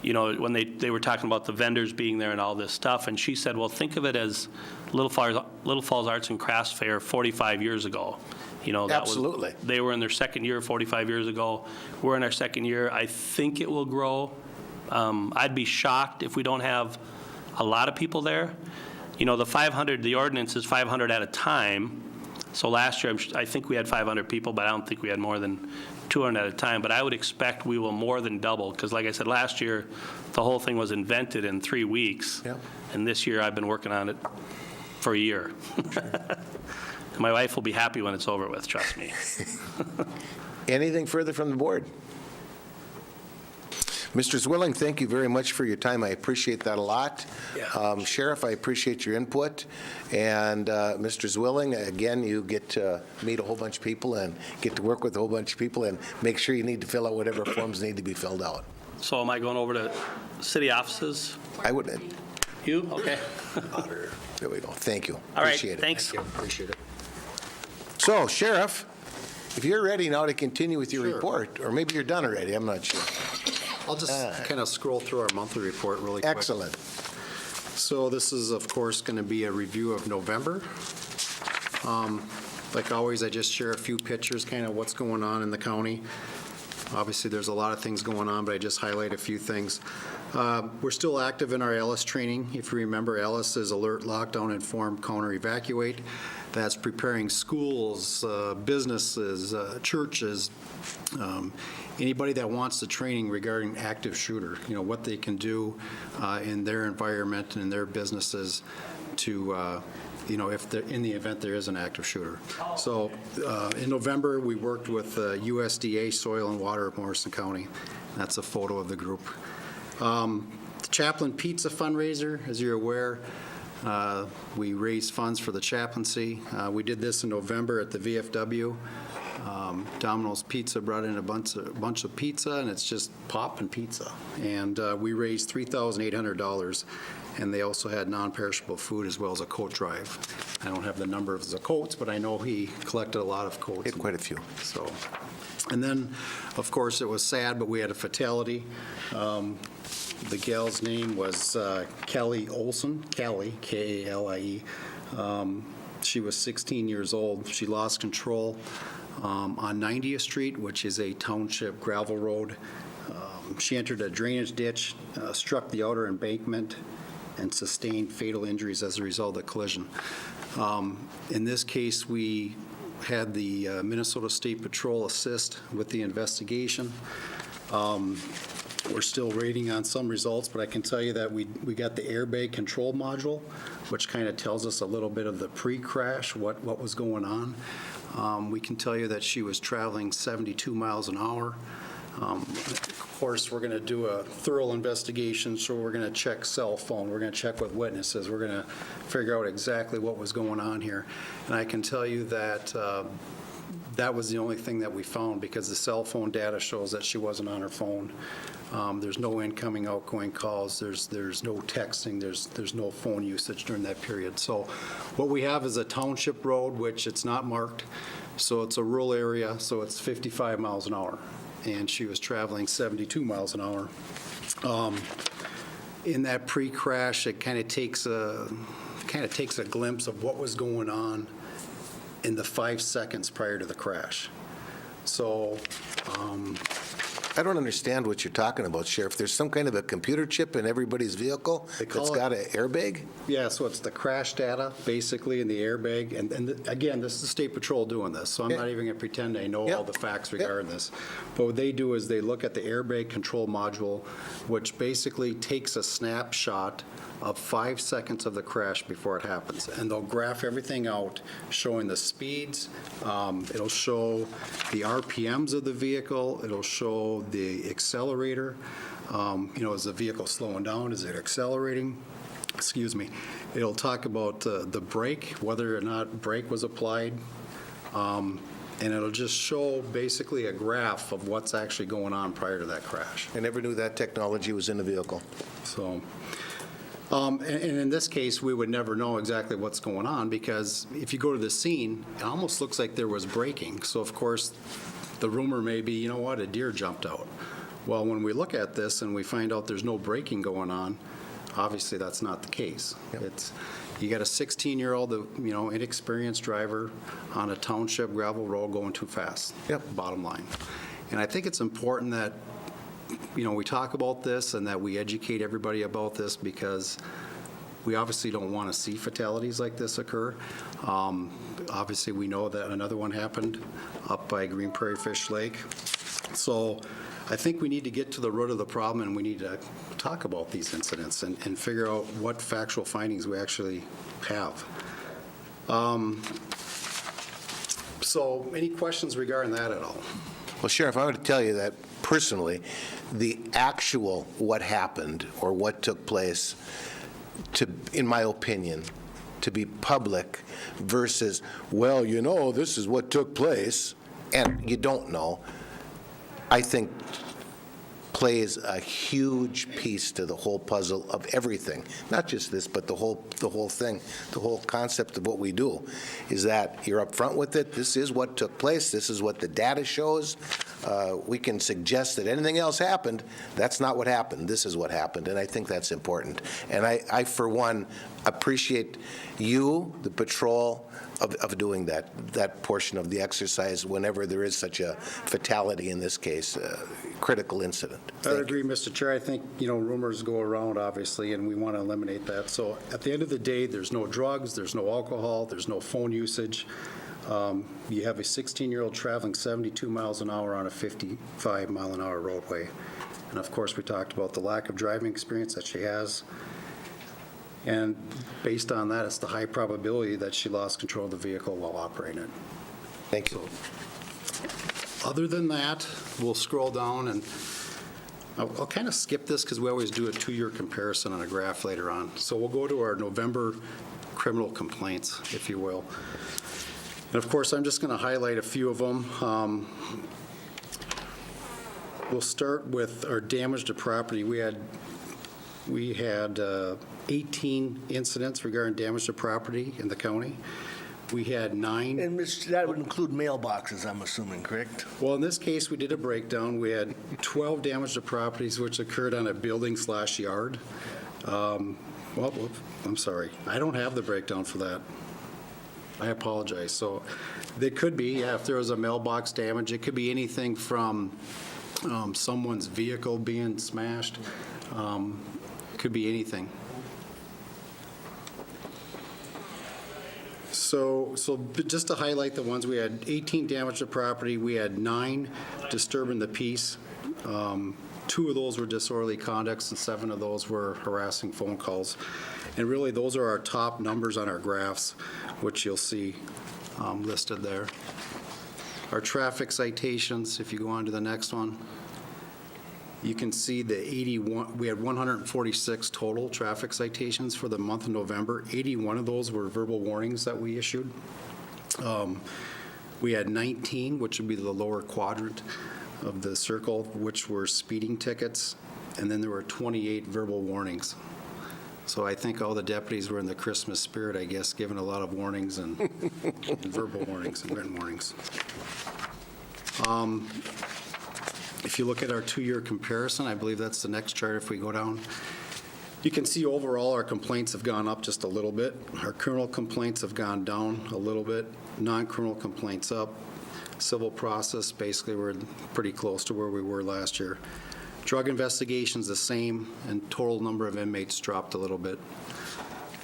when they were talking about the vendors being there and all this stuff, and she said, well, think of it as Little Falls Arts and Crafts Fair 45 years ago. Absolutely. They were in their second year 45 years ago. We're in our second year. I think it will grow. I'd be shocked if we don't have a lot of people there. The 500, the ordinance is 500 at a time. So last year, I think we had 500 people, but I don't think we had more than 200 at a time. But I would expect we will more than double, because like I said, last year, the whole thing was invented in 3 weeks. Yep. And this year, I've been working on it for a year. My wife will be happy when it's over with, trust me. Anything further from the board? Mr. Zwilling, thank you very much for your time. I appreciate that a lot. Yeah. Sheriff, I appreciate your input. And Mr. Zwilling, again, you get to meet a whole bunch of people and get to work with a whole bunch of people and make sure you need to fill out whatever forms need to be filled out. So am I going over to city offices? I would. You? Okay. There we go. Thank you. All right, Appreciate it. thanks. Thank you. Appreciate it. So, Sheriff, if you're ready now to continue with your report, or maybe you're done already, I'm not sure. I'll just kind of scroll through our monthly report really quick. Excellent. So this is, of course, going to be a review of November. Like always, I just share a few pictures, kind of what's going on in the county. Obviously, there's a lot of things going on, but I just highlight a few things. We're still active in our ELLIS training. If you remember, ELLIS is Alert, Lockdown, Inform, Counter, Evacuate. That's preparing schools, businesses, churches, anybody that wants the training regarding active shooter, what they can do in their environment and in their businesses to, if they're in the event there is an active shooter. So in November, we worked with USDA Soil and Water of Morrison County. That's a photo of the group. The Chaplain Pizza fundraiser, as you're aware, We raised funds for the chaplaincy. We did this in November at the VFW. Domino's Pizza brought in a bunch of pizza, and it's just poppin' pizza. And we raised $3,800, and they also had non-perishable food as well as a coat drive. I don't have the number of the coats, but I know he collected a lot of coats. Yeah, quite a few. So, and then, of course, it was sad, but we had a fatality. The gal's name was Kelly Olson, Kelly, K-A-L-I-E. She was 16 years old. She lost control on 90th Street, which is a township gravel road. She entered a drainage ditch, struck the outer embankment, and sustained fatal injuries as a result of the collision. In this case, we had the Minnesota State Patrol assist with the investigation. We're still waiting on some results, but I can tell you that we got the airbag control module, which kind of tells us a little bit of the pre-crash, what was going on. We can tell you that she was traveling 72 miles an hour. Of course, we're going to do a thorough investigation, so we're going to check cell phone. We're going to check with witnesses. We're going to figure out exactly what was going on here. And I can tell you that that was the only thing that we found, because the cell phone data shows that she wasn't on her phone. There's no incoming, outgoing calls. There's no texting. There's no phone usage during that period. So what we have is a township road, which it's not marked. So it's a rural area, so it's 55 miles an hour. And she was traveling 72 miles an hour. In that pre-crash, it kind of takes a glimpse of what was going on in the 5 seconds prior to the crash. So, I don't understand what you're talking about, Sheriff. There's some kind of a computer chip in everybody's vehicle that's got an airbag? yeah, so it's the crash data, basically, in the airbag. And again, this is the State Patrol doing this, so I'm not even going to pretend I know all the facts regarding this. But what they do is they look at the airbag control module, which basically takes a snapshot of 5 seconds of the crash before it happens. And they'll graph everything out, showing the speeds. It'll show the RPMs of the vehicle. It'll show the accelerator. Is the vehicle slowing down? Is it accelerating? Excuse me. It'll talk about the brake, whether or not brake was applied. And it'll just show basically a graph of what's actually going on prior to that crash. I never knew that technology was in the vehicle. So, and in this case, we would never know exactly what's going on, because if you go to the scene, it almost looks like there was braking. So, of course, the rumor may be, a deer jumped out. Well, when we look at this and we find out there's no braking going on, obviously that's not the case. Yep. You got a 16-year-old, inexperienced driver on a township gravel road going too fast. Yep. Bottom line. And I think it's important that we talk about this and that we educate everybody about this, because we obviously don't want to see fatalities like this occur. Obviously, we know that another one happened up by Green Prairie Fish Lake. So I think we need to get to the root of the problem, and we need to talk about these incidents and figure out what factual findings we actually have. So any questions regarding that at all? Well, Sheriff, I want to tell you that personally, the actual what happened or what took place, in my opinion, to be public versus, this is what took place, and you don't know, I think plays a huge piece to the whole puzzle of everything. Not just this, but the whole thing, the whole concept of what we do, is that you're up front with it. This is what took place. This is what the data shows. We can suggest that anything else happened. That's not what happened. This is what happened, and I think that's important. And I for one, appreciate you, the patrol, of doing that portion of the exercise whenever there is such a fatality, in this case, critical incident. I agree, Mr. Chair. I think, rumors go around, obviously, and we want to eliminate that. So at the end of the day, there's no drugs, there's no alcohol, there's no phone usage. You have a 16-year-old traveling 72 miles an hour on a 55-mile-an-hour roadway. And, of course, we talked about the lack of driving experience that she has. And based on that, it's the high probability that she lost control of the vehicle while operating it. Thank you. Other than that, we'll scroll down, and I'll kind of skip this because we always do a two-year comparison on a graph later on. So we'll go to our November criminal complaints, if you will. And of course, I'm just going to highlight a few of them. We'll start with our damage to property. We had 18 incidents regarding damage to property in the county. We had 9. And that would include mailboxes, I'm assuming, correct? Well, in this case, we did a breakdown. We had 12 damage to properties which occurred on a building/yard. Well, I'm sorry. I don't have the breakdown for that. I apologize. So there could be, yeah, if there was a mailbox damage, it could be anything from someone's vehicle being smashed. Could be anything. So just to highlight the ones, we had 18 damage to property, we had 9 disturbing the peace. 2 of those were disorderly conducts, and 7 of those were harassing phone calls. And really, those are our top numbers on our graphs, which you'll see listed there. Our traffic citations, if you go on to the next one, you can see the 81, we had 146 total traffic citations for the month of November. 81 of those were verbal warnings that we issued. We had 19, which would be the lower quadrant of the circle, which were speeding tickets, and then there were 28 verbal warnings. So I think all the deputies were in the Christmas spirit, I guess, giving a lot of warnings and verbal warnings and written warnings. If you look at our two-year comparison, I believe that's the next chart if we go down, you can see overall our complaints have gone up just a little bit. Our criminal complaints have gone down a little bit, non-criminal complaints up. Civil process, basically we're pretty close to where we were last year. Drug investigations the same, and total number of inmates dropped a little bit.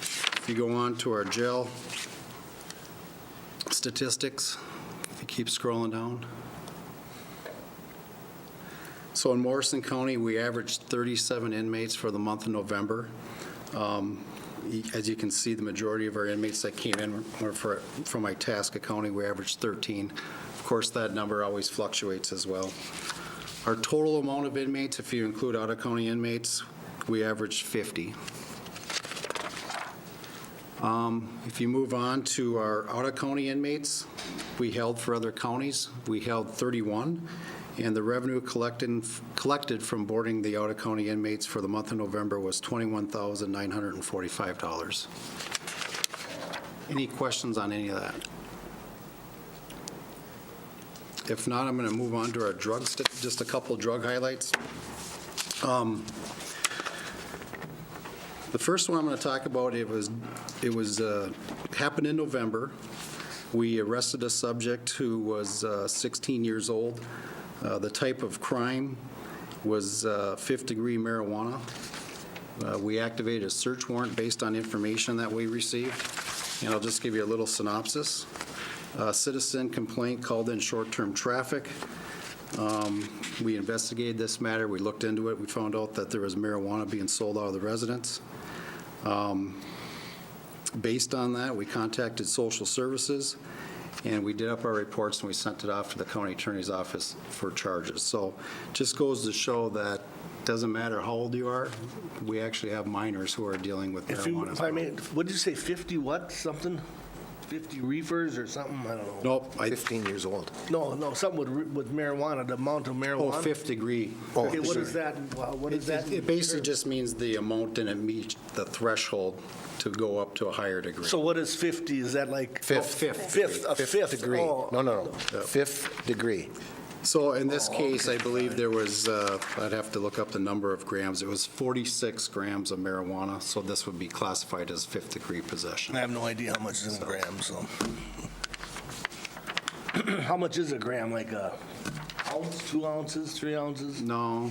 If you go on to our jail statistics, if you keep scrolling down. So in Morrison County, we averaged 37 inmates for the month of November. As you can see, the majority of our inmates that came in were from Itasca County. We averaged 13. Of course, that number always fluctuates as well. Our total amount of inmates, if you include out-of-county inmates, we averaged 50. If you move on to our out-of-county inmates, we held for other counties, we held 31. And the revenue collected from boarding the out-of-county inmates for the month of November was $21,945. Any questions on any of that? If not, I'm going to move on to our drugs, just a couple drug highlights. The first one I'm going to talk about, it happened in November. We arrested a subject who was 16 years old. The type of crime was fifth-degree marijuana. We activated a search warrant based on information that we received, and I'll just give you a little synopsis. A citizen complaint called in short-term traffic. We investigated this matter. We looked into it. We found out that there was marijuana being sold out of the residence. Based on that, we contacted social services, and we did up our reports, and we sent it off to the county attorney's office for charges. So just goes to show that doesn't matter how old you are, we actually have minors who are dealing with marijuana. If I may, what did you say, 50 what, something? 50 reefers or something? I don't know. Nope. 15 years old. No, something with marijuana, the amount of marijuana. Oh, fifth degree. Okay, what is that? What is that? It basically just means the amount didn't meet the threshold to go up to a higher degree. So what is 50? Is that like? Fifth. A fifth. Degree. Oh. No. Fifth degree. So in this case, I believe there was, I'd have to look up the number of grams. It was 46 grams of marijuana, so this would be classified as fifth-degree possession. I have no idea how much is in a gram, so. How much is a gram? Like a ounce, 2 ounces, 3 ounces? No,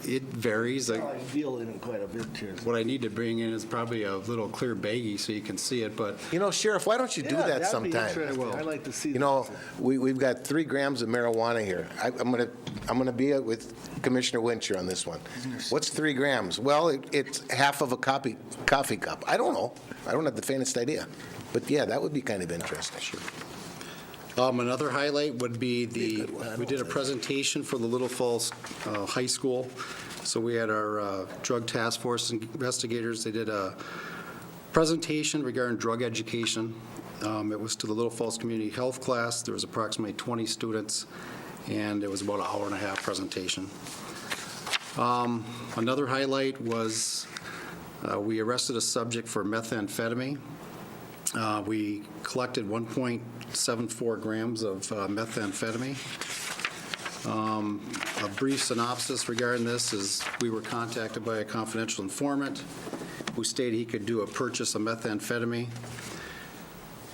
it varies. I feel in it quite a bit here. What I need to bring in is probably a little clear baggie so you can see it, but You know, Sheriff, why don't you do that that'd be sometime? interesting. I'd like to see You know, we've got 3 grams of marijuana here. I'm gonna be with Commissioner Wincher on this one. What's 3 grams? Well, it's half of a coffee cup. I don't know. I don't have the faintest idea. But yeah, that would be kind of interesting. Sure. Another highlight would be we did a presentation for the Little Falls High School. So we had our drug task force investigators. They did a presentation regarding drug education. It was to the Little Falls Community Health class. There was approximately 20 students, and it was about an hour and a half presentation. Another highlight was we arrested a subject for methamphetamine. We collected 1.74 grams of methamphetamine. A brief synopsis regarding this is we were contacted by a confidential informant who stated he could do a purchase of methamphetamine.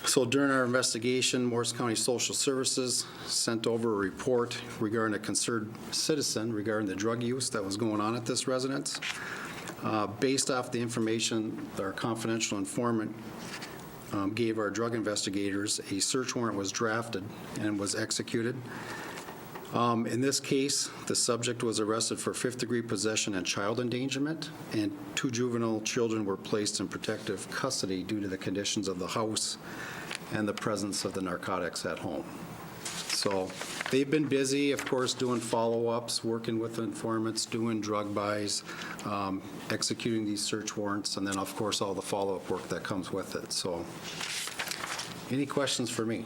So during our investigation, Morrison County Social Services sent over a report regarding a concerned citizen regarding the drug use that was going on at this residence. Based off the information our confidential informant gave our drug investigators, a search warrant was drafted and was executed. In this case, the subject was arrested for fifth-degree possession and child endangerment, and 2 juvenile children were placed in protective custody due to the conditions of the house and the presence of the narcotics at home. So they've been busy, of course, doing follow-ups, working with informants, doing drug buys, executing these search warrants, and then, of course, all the follow-up work that comes with it. So any questions for me?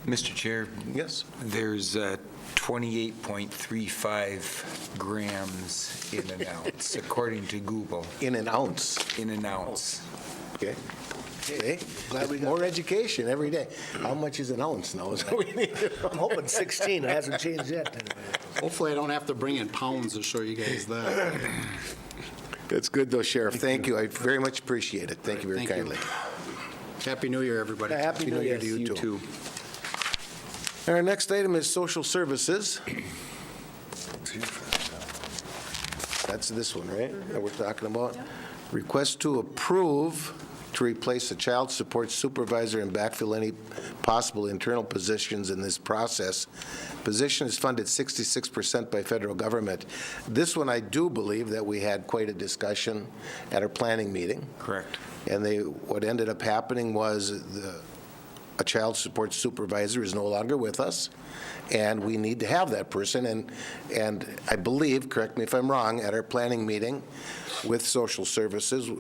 Mr. Chair, Yes? there's 28.35 grams in an ounce, according to Google, In an ounce. in an ounce. Okay. Okay. Glad we got More education every day. How much is an ounce now? Is what we need to know. I'm hoping 16, it hasn't changed yet. Hopefully I don't have to bring in pounds to show you guys that. That's good, though, Sheriff. Thank you. I very much appreciate it. Thank you very Thank you. kindly. Happy New Year, everybody. Happy New Year to you, You too. too. Our next item is social services. That's this one, right, that we're talking about? Request to approve to replace a child support supervisor and backfill any possible internal positions in this process. Position is funded 66% by federal government. This one, I do believe that we had quite a discussion at our planning meeting. Correct. And what ended up happening was a child support supervisor is no longer with us, and we need to have that person. And I believe, correct me if I'm wrong, at our planning meeting with social services,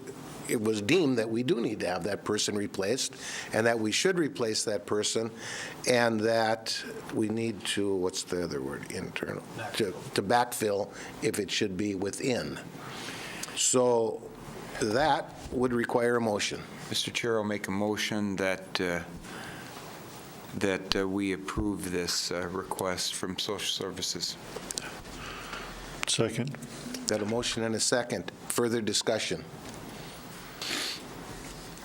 it was deemed that we do need to have that person replaced, and that we should replace that person, and that we need to, what's the other word, internal, to backfill if it should be within. So that would require a motion. Mr. Chair, I'll make a motion that we approve this request from social services. Second. Got a motion and a second. Further discussion?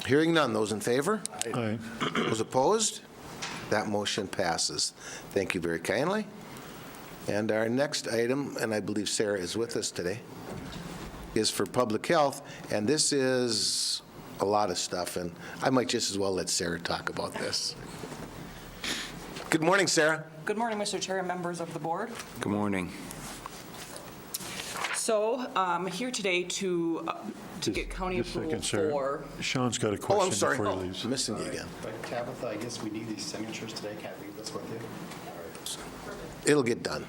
Hearing none. Those in favor? Aye. Those opposed? That motion passes. Thank you very kindly. And our next item, and I believe Sarah is with us today, is for public health, and this is a lot of stuff, and I might just as well let Sarah talk about this. Good morning, Sarah. Good morning, Mr. Chair and members of the board. Good morning. So I'm here today to get county Just a approval second, Sarah. for, Sean's got a Oh, I'm question sorry. before he leaves. I'm missing you again. But Tabitha, I guess we need these signatures today. Can't leave this with you. It'll get done.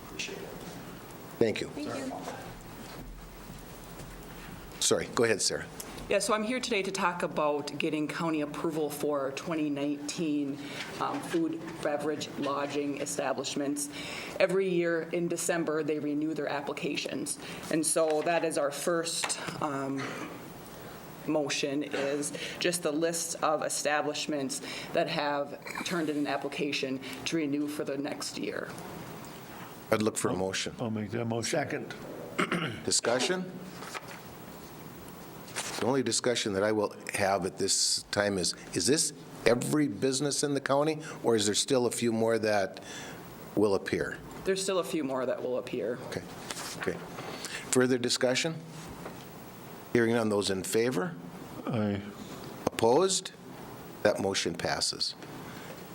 Appreciate it. Thank you. Sorry, go ahead, Sarah. yeah, so I'm here today to talk about getting county approval for 2019 food, beverage, lodging establishments. Every year in December, they renew their applications. And so that is our first motion, is just the list of establishments that have turned in an application to renew for the next year. I'd look for a motion. I'll make that motion. Second. Discussion? The only discussion that I will have at this time is this every business in the county, or is there still a few more that will appear? There's still a few more that will appear. Okay, okay. Further discussion? Hearing none, those in favor? Aye. Opposed? That motion passes.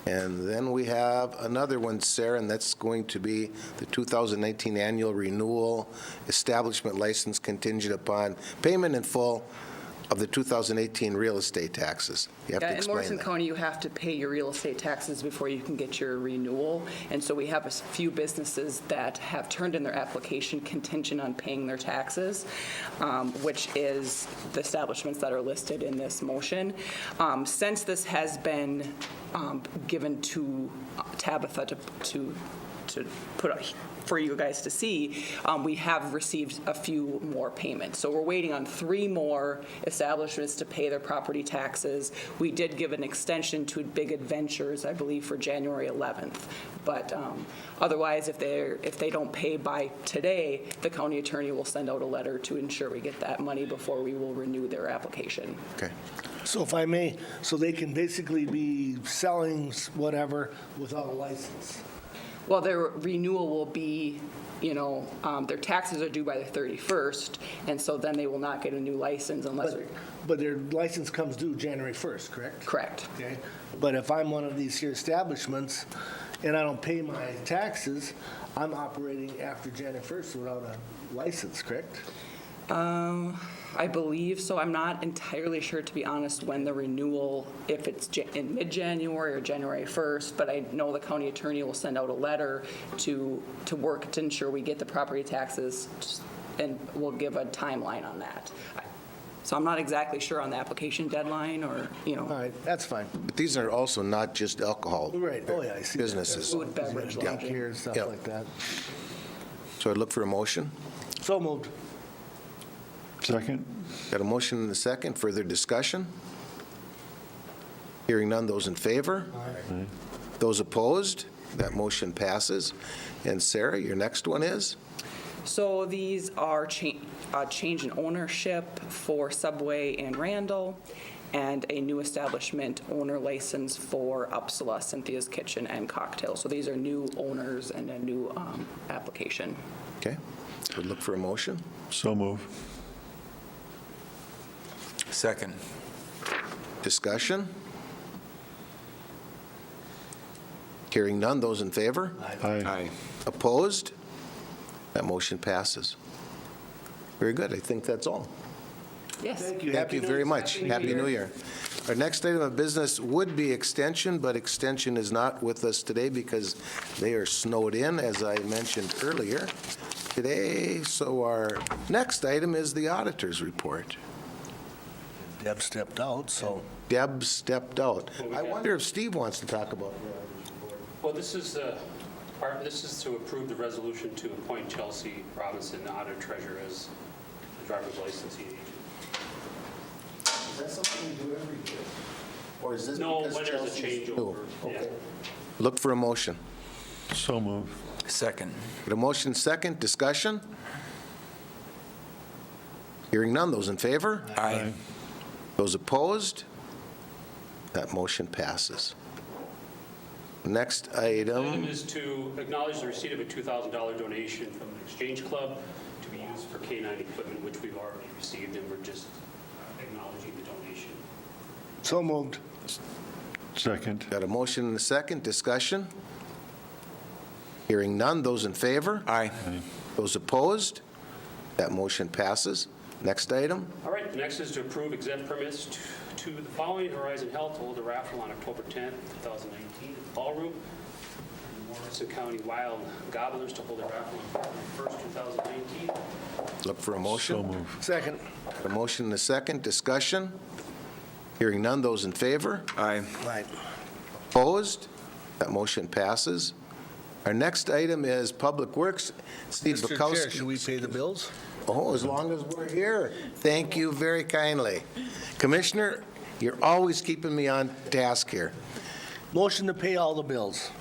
And then we have another one, Sarah, and that's going to be the 2019 annual renewal establishment license contingent upon payment in full of the 2018 real estate taxes. You have to Yeah, in explain Morrison that. County, you have to pay your real estate taxes before you can get your renewal. And so we have a few businesses that have turned in their application contingent on paying their taxes, which is the establishments that are listed in this motion. Since this has been given to Tabitha to put up for you guys to see, we have received a few more payments. So we're waiting on 3 more establishments to pay their property taxes. We did give an extension to Big Adventures, I believe, for January 11th. But otherwise, if they don't pay by today, the county attorney will send out a letter to ensure we get that money before we will renew their application. Okay. So if I may, so they can basically be selling whatever without a license? Well, their renewal will be, their taxes are due by the 31st, and so then they will not get a new license unless. But their license comes due January 1st, correct? Correct. Okay. But if I'm one of these here establishments and I don't pay my taxes, I'm operating after January 1st without a license, correct? I believe so. I'm not entirely sure, to be honest, when the renewal, if it's in mid-January or January 1st, but I know the county attorney will send out a letter to work to ensure we get the property taxes, and we'll give a timeline on that. So I'm not exactly sure on the application deadline or. All right, that's fine. But these are also not just alcohol Right, oh yeah, I see that. businesses. Food, beverage, Like lodging. here and stuff Yeah. like that. So I'd look for a motion. So moved. Second? Got a motion and a second. Further discussion? Hearing none. Those in favor? Aye. Those opposed? That motion passes. And Sarah, your next one is? So these are change in ownership for Subway and Randall, and a new establishment owner license for Upsala, Cynthia's Kitchen and Cocktail. So these are new owners and a new application. Okay. Would look for a motion. So move. Second. Discussion? Hearing none. Those in favor? Aye. Opposed? That motion passes. Very good. I think that's all. Yes. Thank you. Thank Happy you New very Year. much. Happy New Year. Our next item of business would be extension, but extension is not with us today because they are snowed in, as I mentioned earlier today. So our next item is the auditor's report. Deb stepped out, so. Deb stepped out. Well, we I have- wonder if Steve wants to talk about it. Well, this is to approve the resolution to appoint Chelsea Robinson, the auditor treasurer, as the driver's licensing agent. Is that something we do every year? Or is this No, because when there's a Chelsea's changeover. new? Yeah. Okay. Look for a motion. So move. Second. Got a motion second. Discussion? Hearing none. Those in favor? Aye. Those opposed? That motion passes. Next The item item, is to acknowledge the receipt of a $2,000 donation from an exchange club to be used for K-9 equipment, which we've already received, and we're just acknowledging the donation. So moved. Second. got a motion and a second. Discussion? Hearing none. Those in favor? Aye. Those opposed? That motion passes. Next item, All right, next is to approve exempt permits to the following: Horizon Health to hold a raffle on October 10th, 2019 at the Ballroom, and Morrison County Wild Gobblers to hold a raffle on February 1st, 2019. look for a So motion. move. Second. Got a motion and a second. Discussion? Hearing none. Those in favor? Aye. Right. Opposed? That motion passes. Our next item is Public Works. Steve Mr. Chair, Bukowski. should we pay the bills? Oh, as long as we're here. Thank you very kindly. Commissioner, you're always keeping me on task here. Motion to pay all the bills.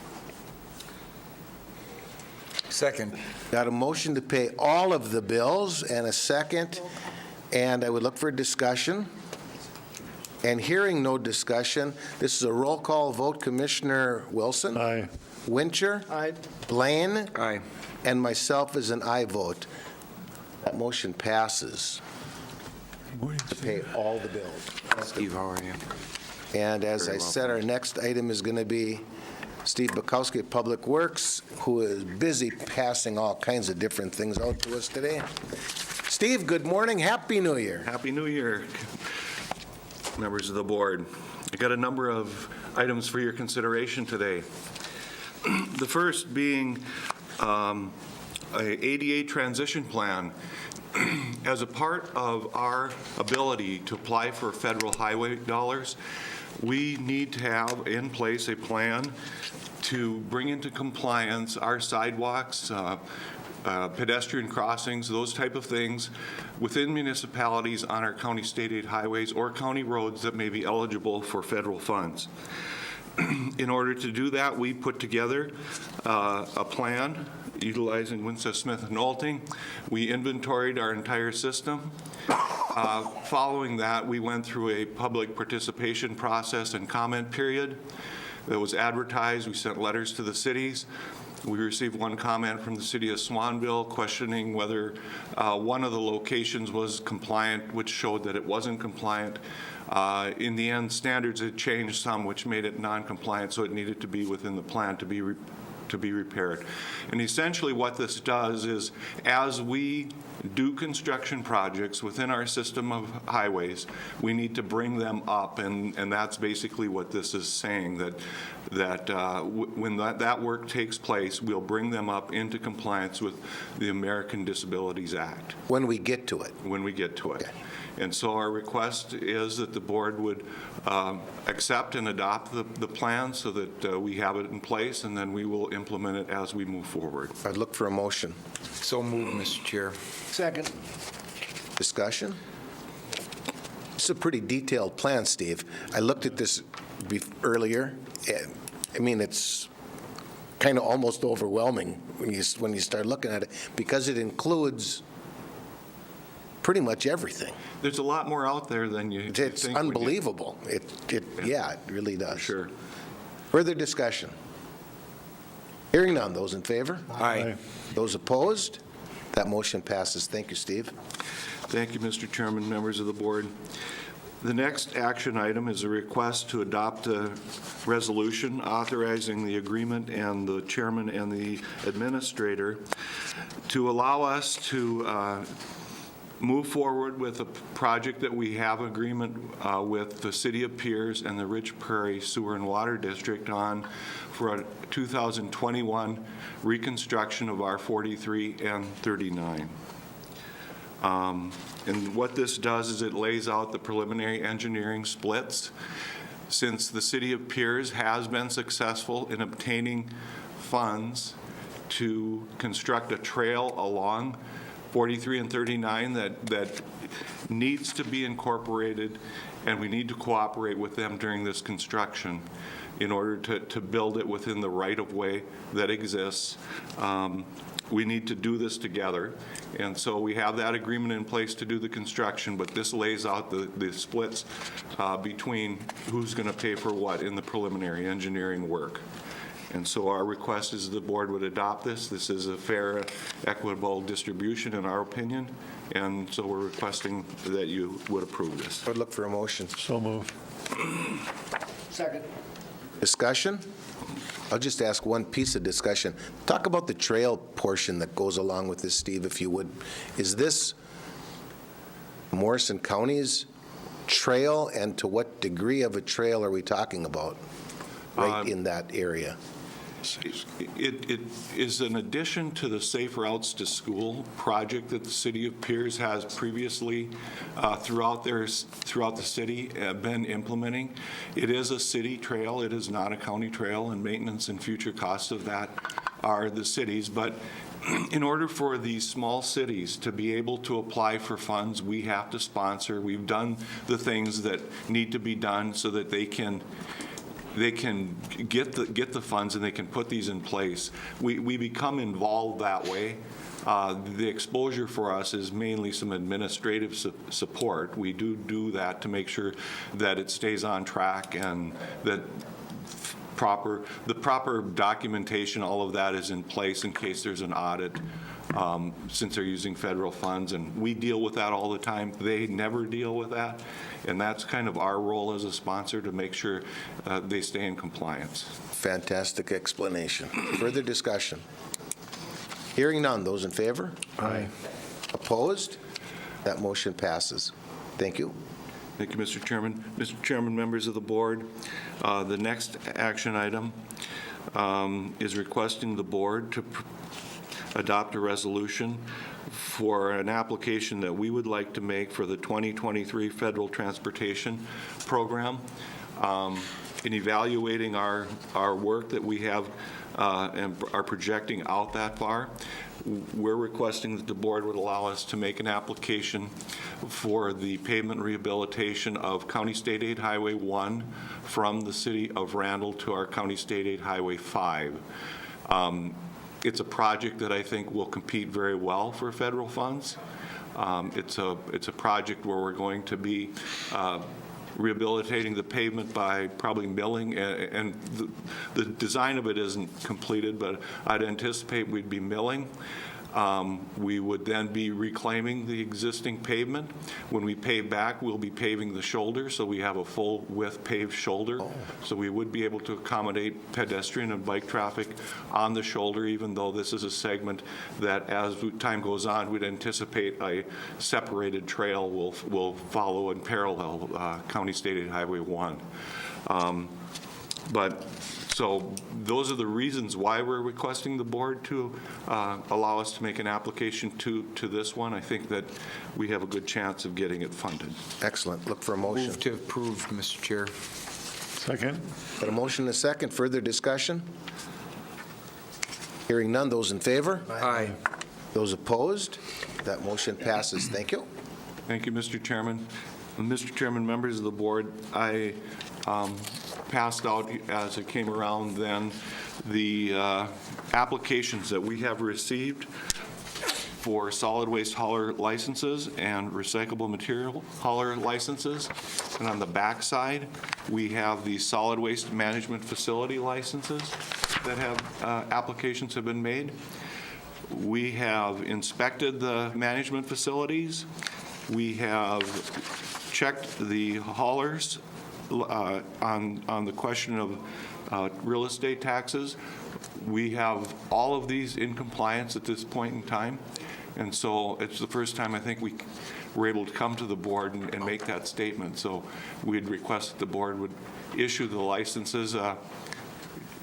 Second. Got a motion to pay all of the bills and a second, and I would look for discussion. And hearing no discussion, this is a roll call vote. Commissioner Wilson? Aye. Wincher? Aye. Blaine? Aye. And myself is an aye vote. That motion passes to pay all the bills. Steve, how are you? And as Very I well, said, our next item is going to be Steve Bukowski of Public Works, who is busy passing all kinds of different things out to us today. Steve, good morning. Happy New Year. Happy New Year. members of the board. I got a number of items for your consideration today. The first being a ADA transition plan. As a part of our ability to apply for federal highway dollars, we need to have in place a plan to bring into compliance our sidewalks, pedestrian crossings, those type of things within municipalities on our county state aid highways or county roads that may be eligible for federal funds. In order to do that, we put together a plan utilizing Winston Smith and Olting. We inventoried our entire system. Following that, we went through a public participation process and comment period that was advertised. We sent letters to the cities. We received one comment from the city of Swanville questioning whether one of the locations was compliant, which showed that it wasn't compliant. In the end, standards had changed some, which made it non-compliant, so it needed to be within the plan to be repaired. And essentially what this does is, as we do construction projects within our system of highways, we need to bring them up, and that's basically what this is saying, that when that work takes place, we'll bring them up into compliance with the American Disabilities Act. When we get to it. When we get to it. Okay. And so our request is that the board would accept and adopt the plan so that we have it in place, and then we will implement it as we move forward. I'd look for a motion. So moved, Mr. Chair. Second. Discussion? It's a pretty detailed plan, Steve. I looked at this earlier. I mean, it's kind of almost overwhelming when you start looking at it, because it includes pretty much everything. There's a lot more out there than you think. It's unbelievable. Yeah, it really does. Sure. Further discussion? Hearing none. Those in favor? Aye. Those opposed? That motion passes. Thank you, Steve. Thank you, Mr. Chairman, members of the board. The next action item is a request to adopt a resolution authorizing the agreement and the chairman and the administrator to allow us to move forward with a project that we have agreement with the City of Pierce and the Rich Prairie Sewer and Water District on for a 2021 reconstruction of R43 and 39. And what this does is it lays out the preliminary engineering splits. Since the City of Pierce has been successful in obtaining funds to construct a trail along 43 and 39 that needs to be incorporated, and we need to cooperate with them during this construction in order to build it within the right-of-way that exists. We need to do this together, and so we have that agreement in place to do the construction, but this lays out the splits between who's going to pay for what in the preliminary engineering work. And so our request is the board would adopt this. This is a fair, equitable distribution in our opinion, and so we're requesting that you would approve this. I'd look for a motion. So moved. Second. Discussion? I'll just ask one piece of discussion. Talk about the trail portion that goes along with this, Steve, if you would. Is this Morrison County's trail, and to what degree of a trail are we talking about right in that area? It is an addition to the Safe Routes to School project that the City of Pierce has previously throughout the city been implementing. It is a city trail. It is not a county trail, and maintenance and future costs of that are the cities. But in order for these small cities to be able to apply for funds, we have to sponsor. We've done the things that need to be done so that they can get the funds and they can put these in place. We become involved that way. The exposure for us is mainly some administrative support. We do that to make sure that it stays on track and that the proper documentation, all of that is in place in case there's an audit, since they're using federal funds, and we deal with that all the time. They never deal with that, and that's kind of our role as a sponsor to make sure they stay in compliance. Fantastic explanation. Further discussion? Hearing none. Those in favor? Aye. Opposed? That motion passes. Thank you. Thank you, Mr. Chairman. Mr. Chairman, members of the board, the next action item is requesting the board to adopt a resolution for an application that we would like to make for the 2023 Federal Transportation Program. In evaluating our work that we have and are projecting out that far, we're requesting that the board would allow us to make an application for the pavement rehabilitation of County State Aid Highway 1 from the city of Randall to our County State Aid Highway 5. It's a project that I think will compete very well for federal funds. It's a project where we're going to be rehabilitating the pavement by probably milling, and the design of it isn't completed, but I'd anticipate we'd be milling. We would then be reclaiming the existing pavement. When we pave back, we'll be paving the shoulder, so we have a full width paved shoulder. So we would be able to accommodate pedestrian and bike traffic on the shoulder, even though this is a segment that, as time goes on, we'd anticipate a separated trail will follow in parallel County State Aid Highway 1. So those are the reasons why we're requesting the board to allow us to make an application to this one. I think that we have a good chance of getting it funded. Excellent. Look for a motion. Move to approve, Mr. Chair. Second? Got a motion and a second. Further discussion? Hearing none. Those in favor? Aye. Those opposed? That motion passes. Thank you. Thank you, Mr. Chairman. Mr. Chairman, members of the board, I passed out, as it came around then, the applications that we have received for solid waste hauler licenses and recyclable material hauler licenses. And on the back side, we have the solid waste management facility licenses that have applications have been made. We have inspected the management facilities. We have checked the haulers on the question of real estate taxes. We have all of these in compliance at this point in time. And so it's the first time I think we were able to come to the board and make that statement. So we'd request that the board would issue the licenses.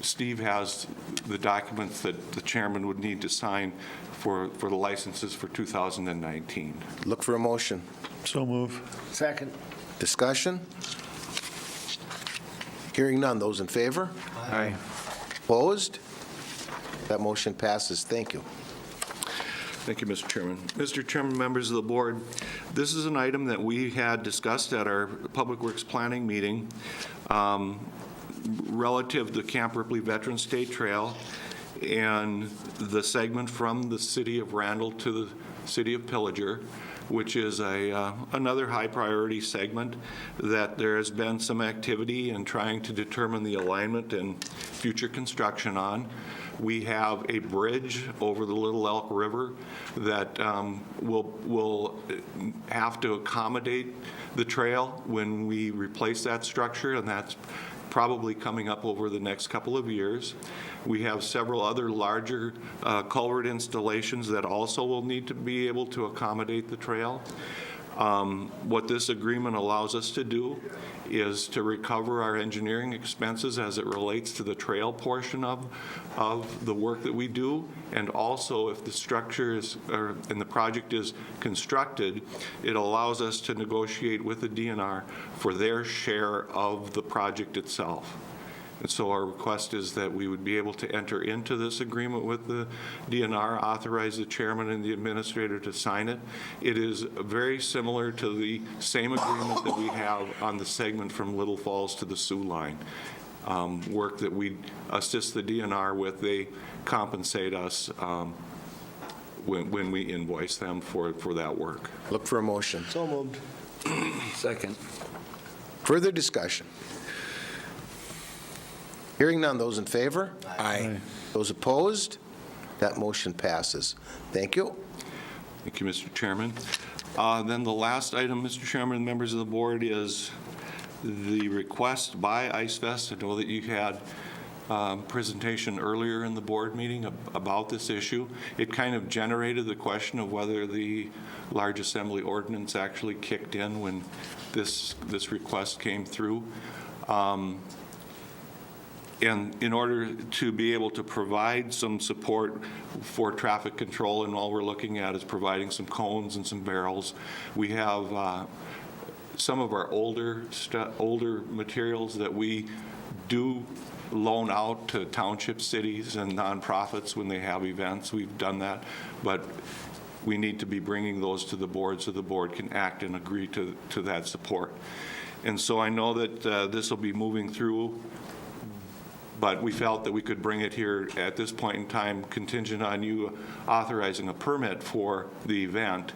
Steve has the documents that the chairman would need to sign for the licenses for 2019. Look for a motion. So move. Second. Discussion? Hearing none. Those in favor? Aye. Opposed? That motion passes. Thank you. Thank you, Mr. Chairman. Mr. Chairman, members of the board, this is an item that we had discussed at our Public Works Planning meeting relative to Camp Ripley Veteran State Trail and the segment from the city of Randall to the city of Pillager, which is another high priority segment that there has been some activity in trying to determine the alignment and future construction on. We have a bridge over the Little Elk River that will have to accommodate the trail when we replace that structure, and that's probably coming up over the next couple of years. We have several other larger culvert installations that also will need to be able to accommodate the trail. What this agreement allows us to do is to recover our engineering expenses as it relates to the trail portion of the work that we do, and also if the structure is, and the project is constructed, it allows us to negotiate with the DNR for their share of the project itself. And so our request is that we would be able to enter into this agreement with the DNR, authorize the chairman and the administrator to sign it. It is very similar to the same agreement that we have on the segment from Little Falls to the Sioux line. Work that we assist the DNR with, they compensate us when we invoice them for that work. Look for a motion. So moved. Second. Further discussion? Hearing none. Those in favor? Aye. Those opposed? That motion passes. Thank you. Thank you, Mr. Chairman. Then the last item, Mr. Chairman, members of the board, is the request by IceFest. I know that you had presentation earlier in the board meeting about this issue. It kind of generated the question of whether the large assembly ordinance actually kicked in when this request came through. And in order to be able to provide some support for traffic control, and all we're looking at is providing some cones and some barrels, we have some of our older materials that we do loan out to township cities and nonprofits when they have events. We've done that, but we need to be bringing those to the board so the board can act and agree to that support. And so I know that this will be moving through, but we felt that we could bring it here at this point in time contingent on you authorizing a permit for the event.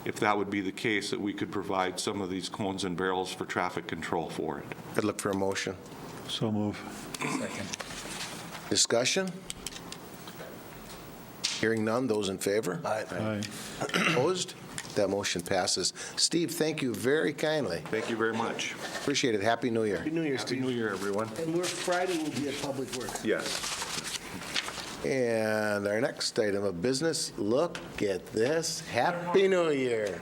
If that would be the case, that we could provide some of these cones and barrels for traffic control for it. I'd look for a motion. So move. Second. Discussion? Hearing none, those in favor? Aye. Opposed? That motion passes. Steve, thank you very kindly. Thank you very much. Appreciate it. Happy New Year. Happy New Year, Happy Steve. New Year, everyone. And Friday will be at Public Works. Yes. And our next item of business, look at this. Happy New Year.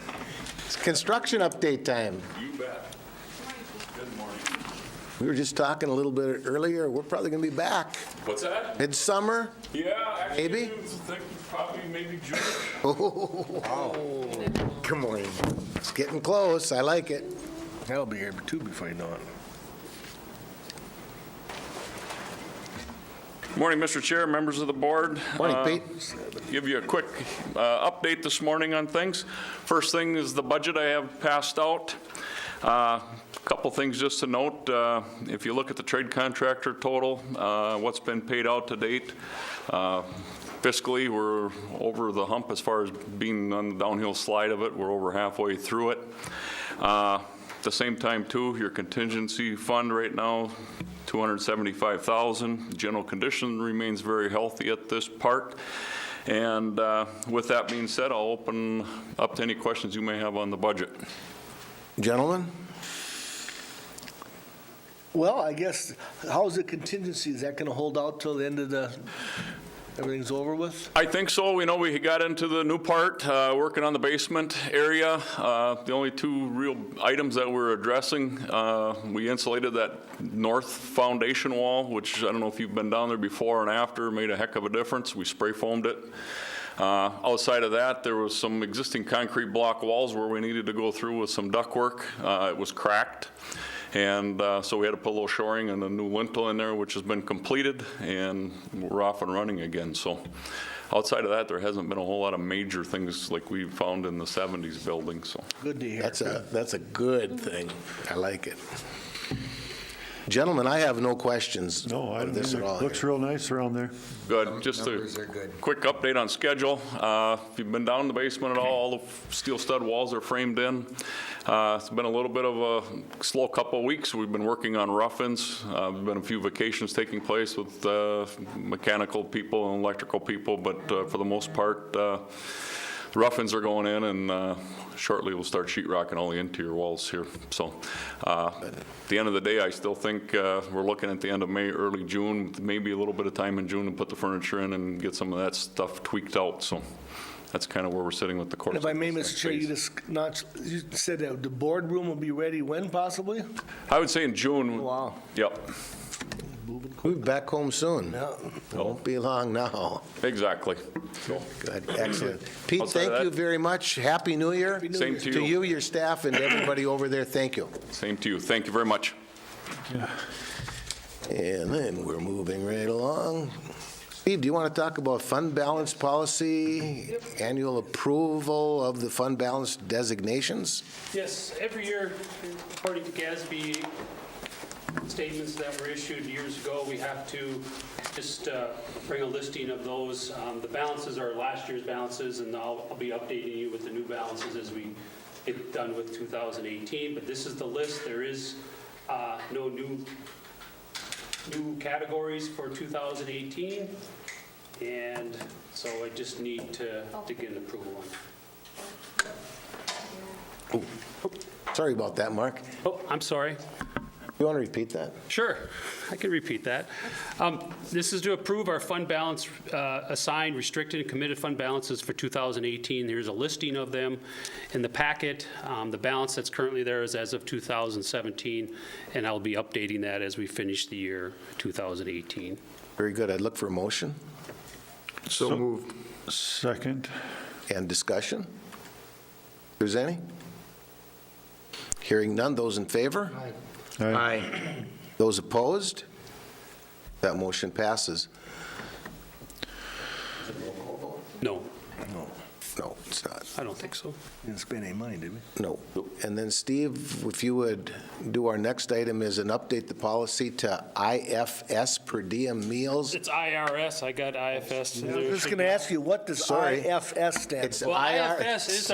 It's construction update time. You bet. Good morning. We were just talking a little bit earlier. We're probably going to be back. What's that? Midsummer? Yeah, actually, Maybe? I think probably maybe June. Oh, come on. It's getting close. I like it. That'll be here too before you know it. Morning, Mr. Chair, members of the board. Morning, Pete. Give you a quick update this morning on things. First thing is the budget I have passed out. Couple things just to note. If you look at the trade contractor total, what's been paid out to date, fiscally, we're over the hump as far as being on the downhill slide of it. We're over halfway through it. At the same time, too, your contingency fund right now, $275,000. General condition remains very healthy at this part. And with that being said, I'll open up to any questions you may have on the budget. Gentlemen? Well, I guess, how's the contingency? Is that going to hold out till the end of everything's over with? I think so. We know we got into the new part, working on the basement area. The only two real items that we're addressing, we insulated that north foundation wall, which I don't know if you've been down there before and after, made a heck of a difference. We spray foamed it. Outside of that, there was some existing concrete block walls where we needed to go through with some ductwork. It was cracked. And so we had to put a little shoring and a new lintel in there, which has been completed, and we're off and running again. So outside of that, there hasn't been a whole lot of major things like we found in the 70s building. So Good to hear. That's a good thing. I like it. Gentlemen, I have no questions No, I on don't this at either. all. Looks real nice around there. good. Just Numbers a are good. quick update on schedule. If you've been down in the basement at all the steel stud walls are framed in. It's been a little bit of a slow couple of weeks. We've been working on rough-ins. There's been a few vacations taking place with mechanical people and electrical people, but for the most part, rough-ins are going in, and shortly we'll start sheetrocking all the interior walls here. So at the end of the day, I still think we're looking at the end of May, early June, maybe a little bit of time in June to put the furniture in and get some of that stuff tweaked out. So that's kind of where we're sitting with the course. If I may, Mr. Chair, you said that the boardroom will be ready when possibly? I would say in June. Wow. Yep, We'll be back home soon. Yeah. Won't be long now. exactly. Good, excellent. Pete, Outside of thank you that- very much. Happy New Year. Same to To you. you, your staff, and everybody over there, thank you. Same to you. Thank you very much. And then we're moving right along. Steve, do you want to talk about fund balance policy, annual approval of the fund balance designations? Yes, every year, according to GASB statements that were issued years ago, we have to just bring a listing of those. The balances are last year's balances, and I'll be updating you with the new balances as we get done with 2018. But this is the list. There is no new categories for 2018, and so I just need to get an approval on. Sorry about that, Mark. Oh, I'm sorry. You want to repeat that? Sure, I can repeat that. This is to approve our fund balance, assigned, restricted, and committed fund balances for 2018. There's a listing of them in the packet. The balance that's currently there is as of 2017, and I'll be updating that as we finish the year 2018. Very good. I'd look for a motion So moved. Second. and discussion. If there's any? Hearing none, those in favor? Aye. Those opposed? That motion passes. No, No, it's not. I don't think so. Didn't spend any money, did we? No. And then, Steve, if you would do our next item is an update the policy to IFS per diem meals. It's IRS, I got IFS in there. I was just going to ask you, what does Sorry. IFS stand It's for? Well, IRS. IFS is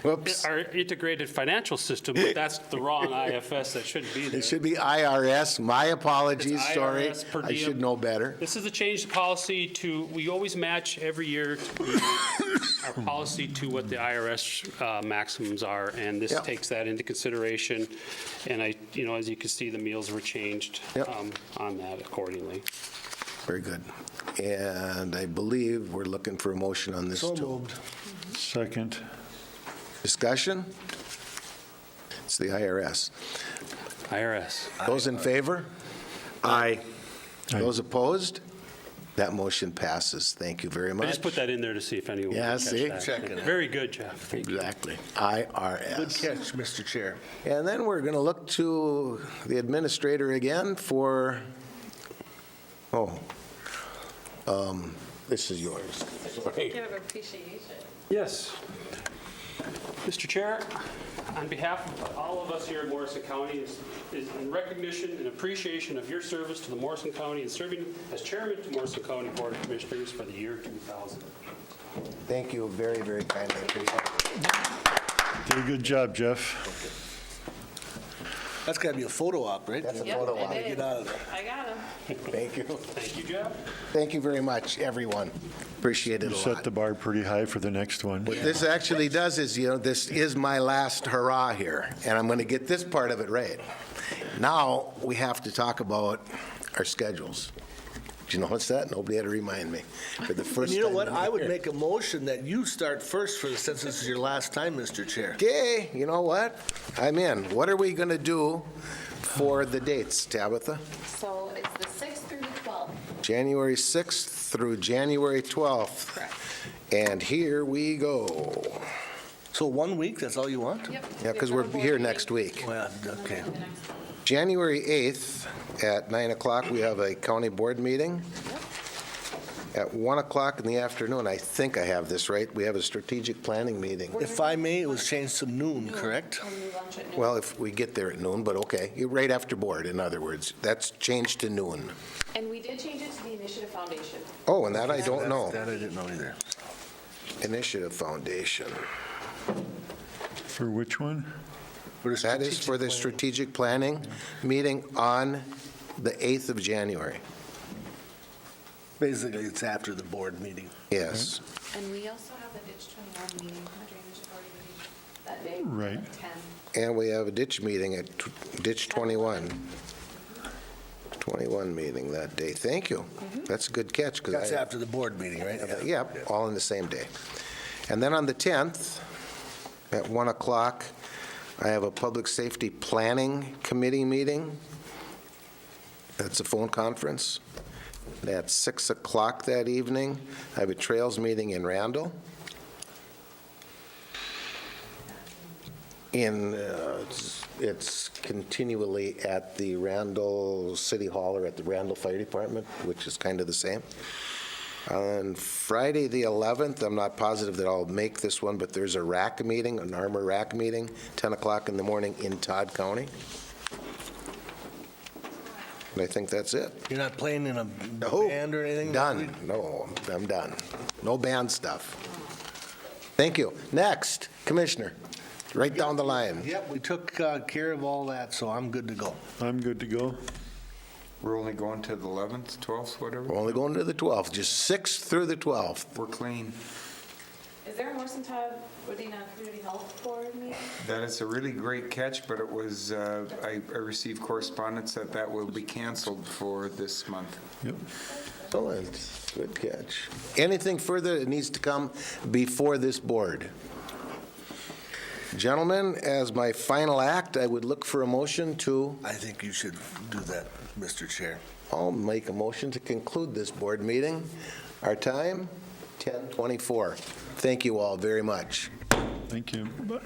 Whoops. our integrated financial system, but that's the wrong IFS, that shouldn't be there. It should be IRS. My apologies, It's sorry. IRS per I should diem. know better. This is a change to policy to, we always match every year our policy to what the IRS maximums are, and this Yep. takes that into consideration. And as you can see, the meals were changed Yep. on that accordingly. Very good. And I believe we're looking for a motion on this, So too. moved. Second. Discussion? It's the IRS. IRS. Those in favor? Aye. Those opposed? That motion passes. Thank you very I much. just put that in there to see if anyone Yeah, would catch see? that. Checking it. Very good, Jeff. Thank you. Exactly. IRS. Good catch, Mr. Chair. And then we're going to look to the administrator again for, this is yours. Certificate of appreciation. Yes. Mr. Chair, on behalf of all of us here at Morrison County, is in recognition and appreciation of your service to the Morrison County and serving as chairman to Morrison County Board of Commissioners for the year 2000. Thank you very, very kindly. Appreciate it. Did a good job, Jeff. That's got to be a photo op, right? That's a Yep, photo it op. is. Get out of there. I got him. Thank you. Thank you, Jeff. Thank you very much, everyone. Appreciate it You a set lot. the bar pretty high for the next one. What this actually does is, this is my last hurrah here, and I'm going to get this part of it right. Now, we have to talk about our schedules. Did you notice that? Nobody had to remind me. For the And first you know time what? in I would years. make a motion that you start first since this is your last time, Mr. Chair. Okay, you know what? I'm in. What are we going to do for the dates, Tabitha? So it's the 6th through the 12th. January 6th through January 12th. Correct. And here we go. So 1 week, that's all you want? Yep. Yeah, because we're here next week. Well, okay. January 8th at 9 o'clock, we have a county board meeting. At 1 o'clock in the afternoon, I think I have this right, we have a strategic planning meeting. If I may, it was changed to noon, correct? And we lunch at noon. Well, if we get there at noon, but okay, right after board, in other words. That's changed to noon. And we did change it to the Initiative Foundation. Oh, and that I don't know. That I didn't know either. Initiative Foundation. For which one? That is for the strategic planning meeting on the 8th of January. Basically, it's after the board meeting. Yes. And we also have the Ditch 21 meeting, our drainage authority meeting that day. Right. At 10. And we have a ditch meeting at Ditch 21. 21 meeting that day. Thank you. That's a good catch. 'Cause That's I- after the board meeting, right? Yep, all in the same day. And then on the 10th, at 1 o'clock, I have a Public Safety Planning Committee meeting. That's a phone conference. At 6 o'clock that evening, I have a Trails meeting in Randall. It's continually at the Randall City Hall or at the Randall Fire Department, which is kind of the same. On Friday, the 11th, I'm not positive that I'll make this one, but there's a RAC meeting, an Armor RAC meeting, 10 o'clock in the morning in Todd County. And I think that's it. You're not playing in a No, band or anything? Done. No, I'm done. No band stuff. Thank you. Next, Commissioner, right down the line. Yep, we took care of all that, so I'm good to go. I'm good to go. We're only going to the 11th, 12th, whatever? We're only going to the 12th, just 6th through the 12th. We're clean. Is there a Morrison Rodina Community Health Board meeting? That is a really great catch, but it was, I received correspondence that will be canceled for this month. Yep. Excellent, good catch. Anything further that needs to come before this board? Gentlemen, as my final act, I would look for a motion to, I think you should do that, Mr. Chair. I'll make a motion to conclude this board meeting. Our time, 10:24. Thank you all very much. Thank you. Bye.